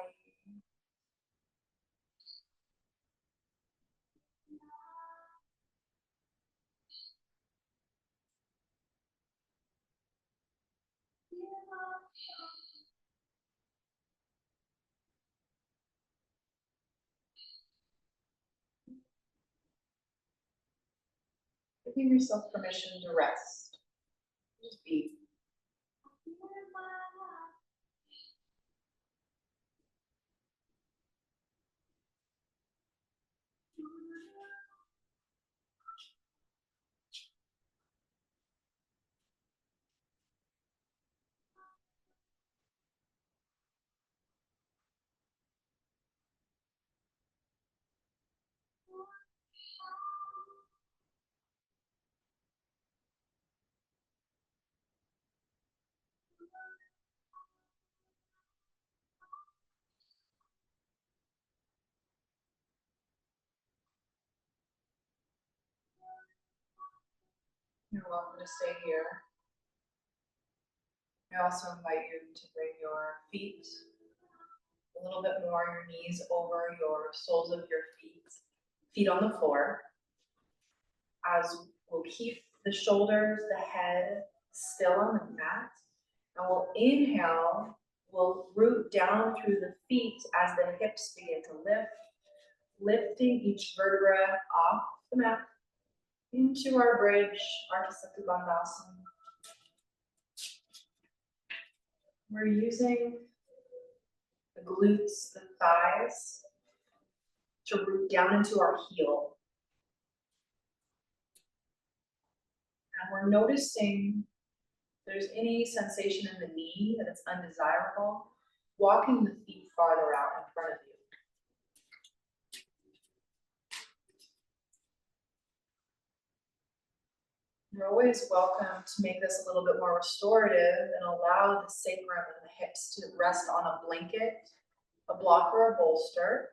[SPEAKER 1] Giving yourself permission to rest. Just be. You're welcome to stay here. I also invite you to bring your feet a little bit more, your knees over your soles of your feet on the floor. As we'll keep the shoulders, the head still on the mat. And we'll inhale, we'll root down through the feet as the hips begin to lift, lifting each vertebra off the mat into our bridge, Ardha Bandhasana. We're using the glutes, the thighs, to root down into our heel. And we're noticing if there's any sensation in the knee that it's undesirable, walking the feet farther out in front of you. You're always welcome to make this a little bit more restorative and allow the sacrum and the hips to rest on a blanket, a block, or a bolster.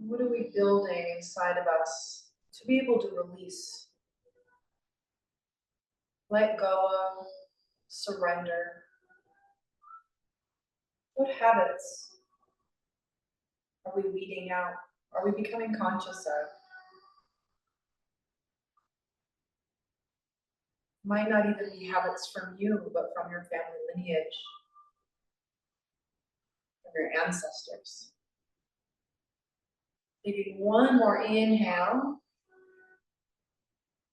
[SPEAKER 1] What are we building inside of us to be able to release, let go of, surrender? What habits are we weeding out? Are we becoming conscious of? Might not even be habits from you, but from your family lineage, from your ancestors. Taking one more inhale,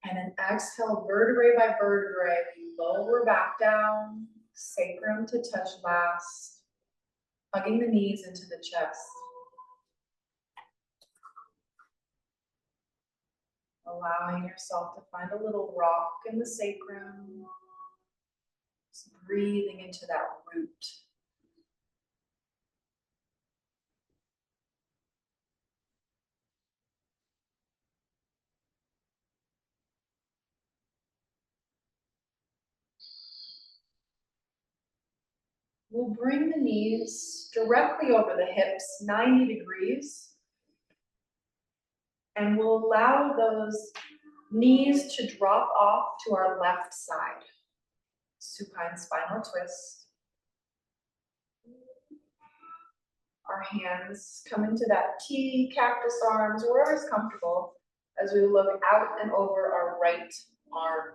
[SPEAKER 1] and then exhale, vertebrae by vertebrae, we lower back down, sacrum to touch last, hugging the knees into the chest. Allowing yourself to find a little rock in the sacrum. Just breathing into that root. We'll bring the knees directly over the hips, 90 degrees. And we'll allow those knees to drop off to our left side. Supine spinal twist. Our hands come into that T, cactus arms, wherever's comfortable, as we look out and over our right arm.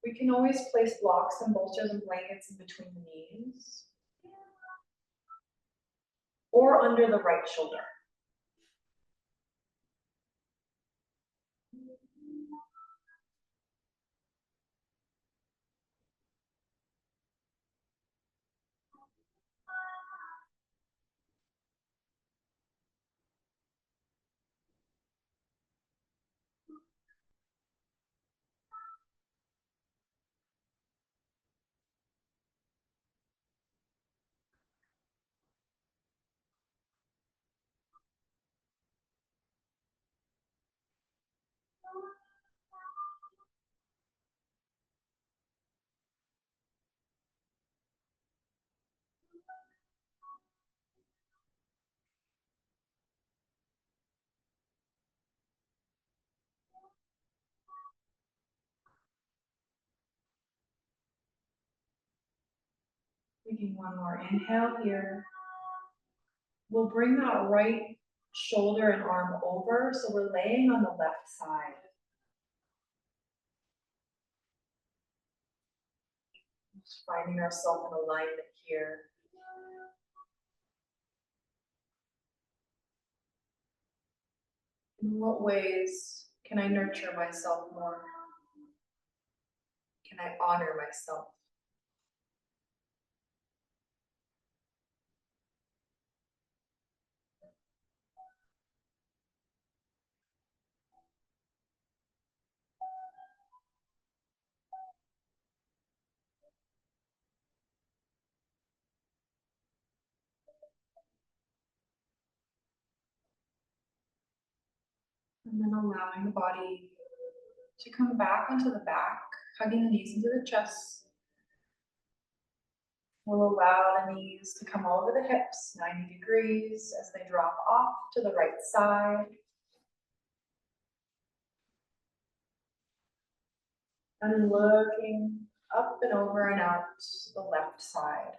[SPEAKER 1] We can always place blocks and bolsters and blankets in between the knees or under the right shoulder. Taking one more inhale here. We'll bring that right shoulder and arm over, so we're laying on the left side. Just finding ourselves in alignment here. In what ways can I nurture myself more? Can I honor myself? And then allowing the body to come back onto the back, hugging the knees into the chest. We'll allow the knees to come over the hips, 90 degrees, as they drop off to the right side. And looking up and over and out the left side.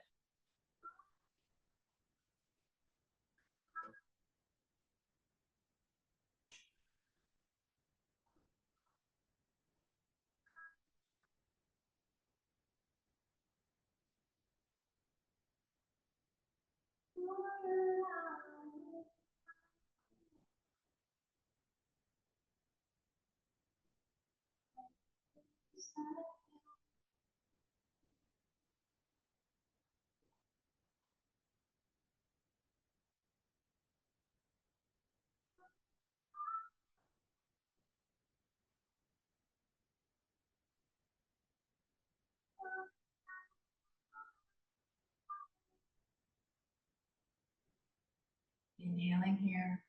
[SPEAKER 1] Inhaling here.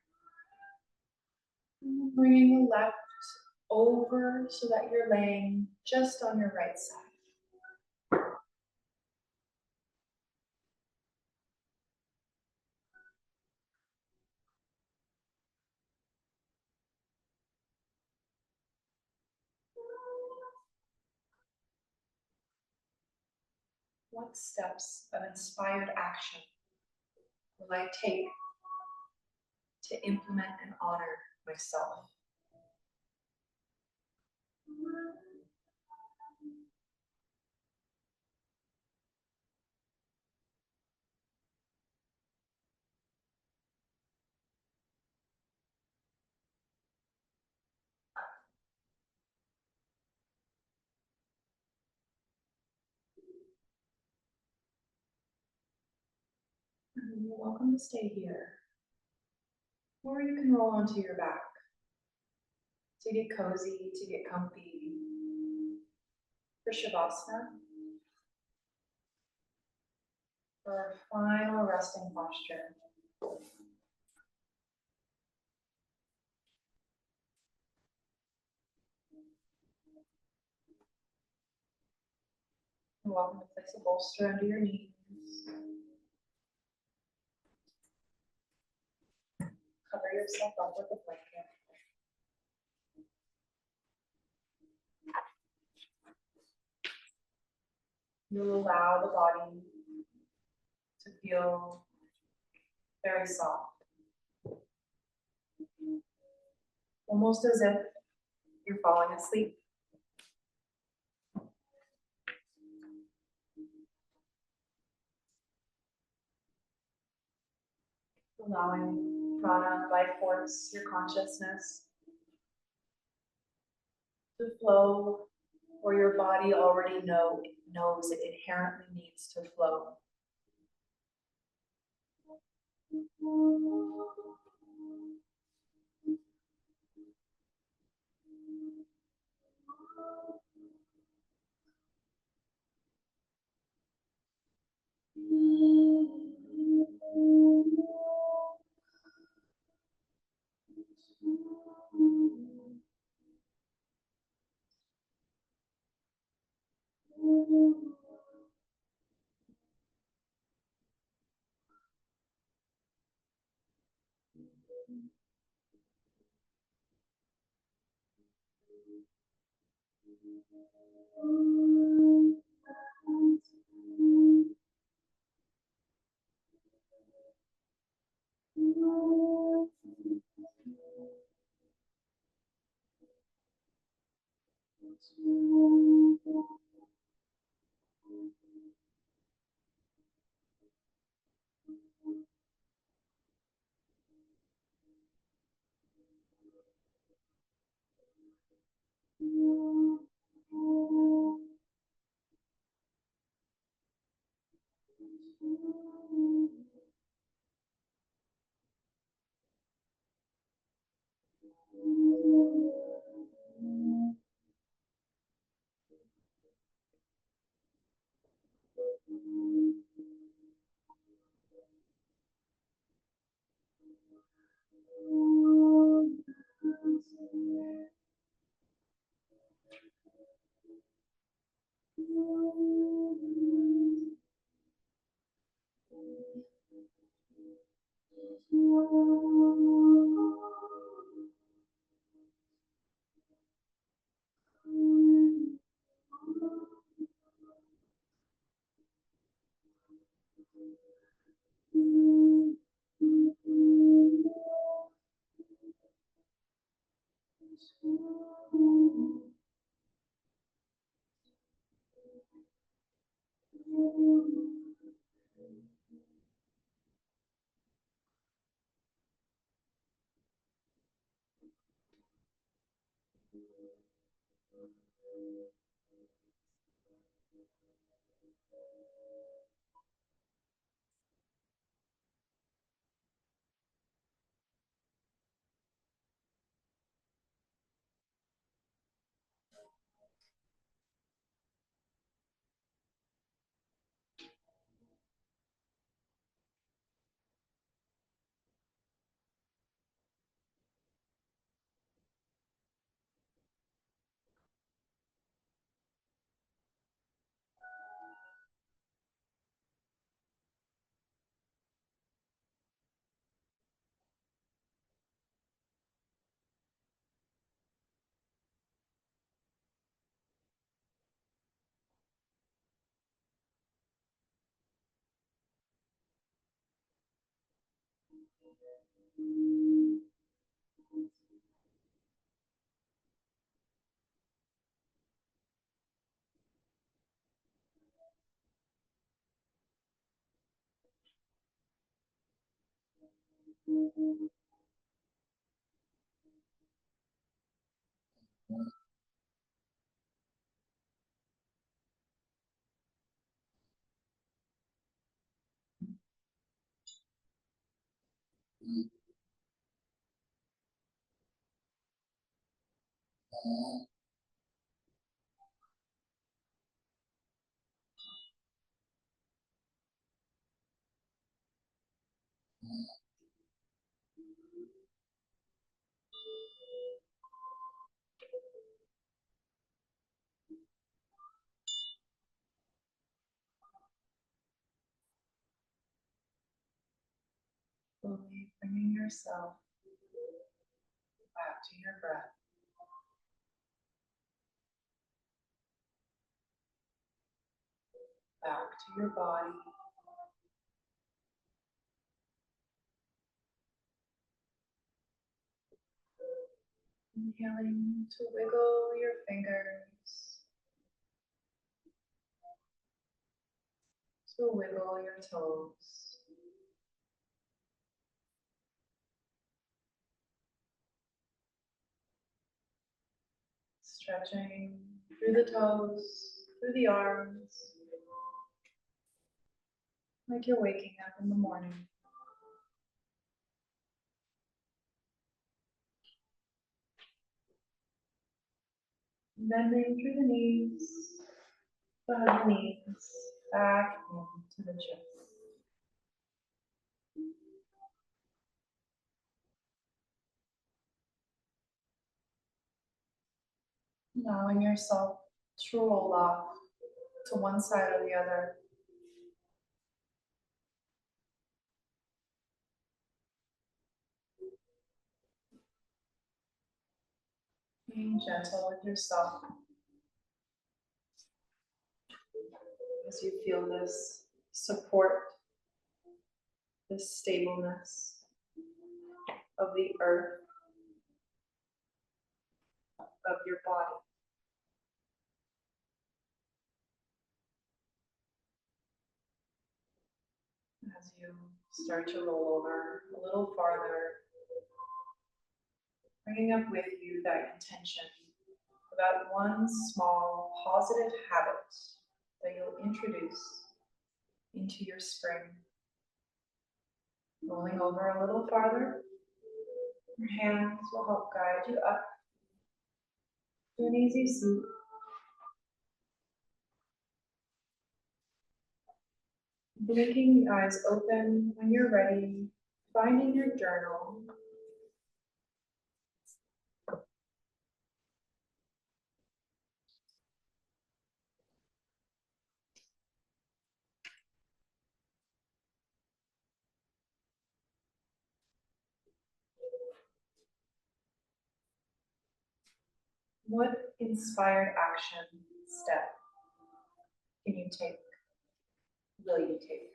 [SPEAKER 1] And bringing the left over so that you're laying just on your right side. What steps of inspired action will I take to implement and honor myself? And you're welcome to stay here. Or you can roll onto your back to get cozy, to get comfy. For Shavasana, for our final resting posture. You're welcome to place a bolster under your knees. Cover yourself up with a blanket. You'll allow the body to feel very soft. Almost as if you're falling asleep. Allowing prana, life force, your consciousness to flow where your body already knows it inherently needs to flow. Slowly bringing yourself back to your breath. Back to your body. Inhaling to wiggle your fingers, to wiggle your toes. Stretching through the toes, through the arms, like you're waking up in the morning. Bending through the knees, the knees, back into the chest. Allowing yourself to roll off to one side or the other. Being gentle with yourself as you feel this support, this stableness of the earth, of your body. As you start to roll over a little farther, bringing up with you that intention about one small positive habit that you'll introduce into your spring. Rolling over a little farther, your hands will help guide you up to an easy seat. Blinking the eyes open when you're ready, finding your journal. What inspired action step can you take? Will you take?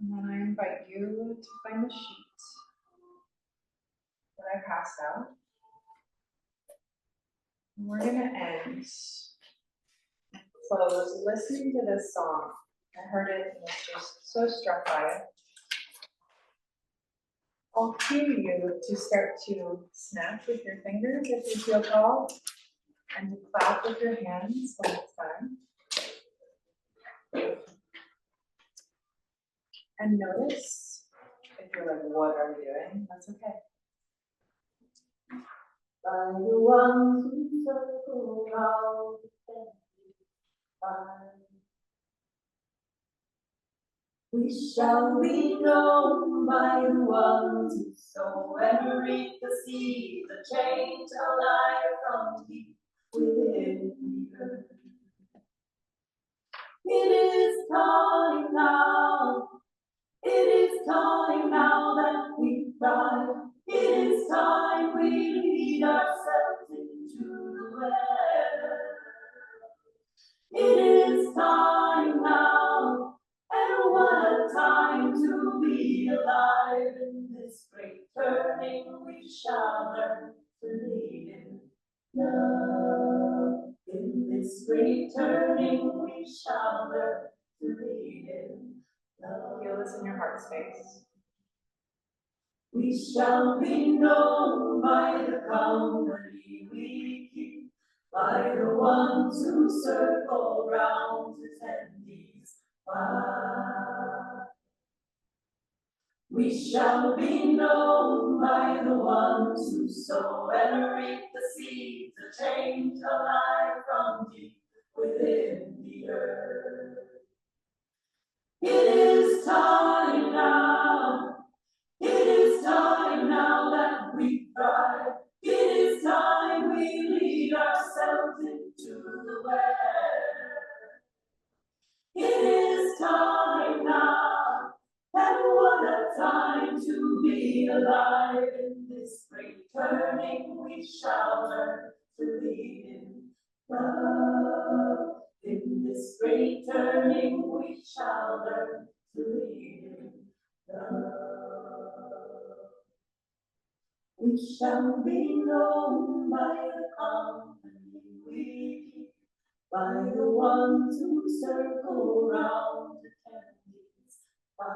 [SPEAKER 1] And then I invite you to find the sheet that I passed out. And we're going to end, close, listening to this song. I heard it and was just so struck by it. I'll cue you to start to snap with your fingers if you feel called, and to clap with your hands when it's time. And notice if you're like, what are we doing? That's okay. By the ones who circle round we shall be known by the ones who sow and reap the seeds that change our life from deep within the earth. It is time now. It is time now that
[SPEAKER 2] thrive. It is time we lead ourselves into the weather. It is time now, and what a time to be alive. In this great turning we shall learn to lead in love. In this great turning we shall learn to lead in love.
[SPEAKER 1] Feel this in your heart space.
[SPEAKER 2] We shall be known by the company we keep, by the ones who circle round attendees by. We shall be known by the ones who sow and reap the seeds of change alive from deep within the earth. It is time now. It is time now that we thrive. It is time we lead ourselves into the weather. It is time now, and what a time to be alive. In this great turning we shall learn to lead in love. In this great turning we shall learn to lead in love. We shall be known by the company we keep, by the ones who circle round attendees by.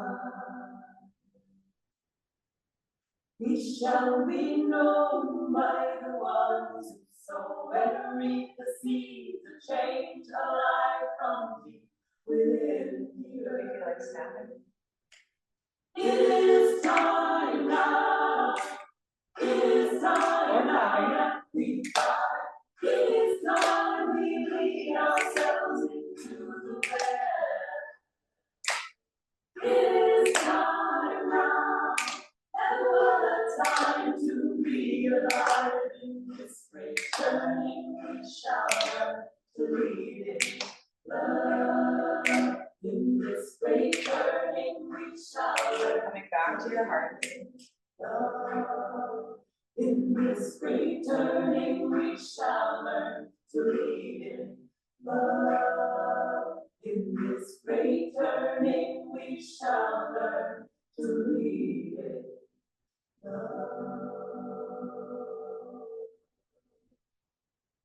[SPEAKER 2] We shall be known by the ones who sow and reap the seeds of change alive from deep within the earth.
[SPEAKER 1] Make it like snapping.
[SPEAKER 2] It is time now. It is time now that we thrive. It is time we lead ourselves into the weather. It is time now, and what a time to be alive. In this great journey we shall learn to lead in love. In this great journey we shall learn.
[SPEAKER 1] Coming back to your heart.
[SPEAKER 2] Love. In this great turning we shall learn to lead in love. In this great turning we shall learn to lead in love.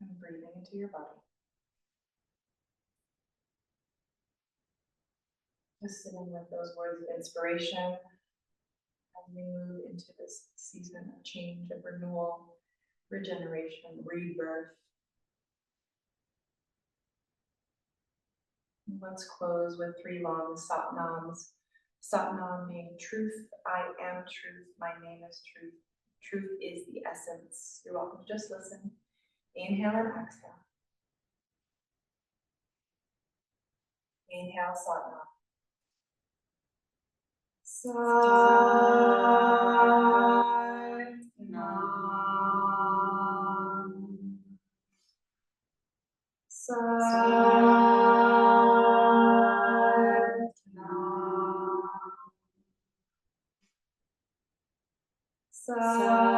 [SPEAKER 1] And breathing into your body. Just sitting with those words of inspiration as we move into this season of change, of renewal, regeneration, rebirth. And let's close with 3 long satnams. Satnam meaning truth, I am truth, my name is truth. Truth is the essence. You're welcome to just listen. Inhale and exhale. Inhale, Satnam. Satnam.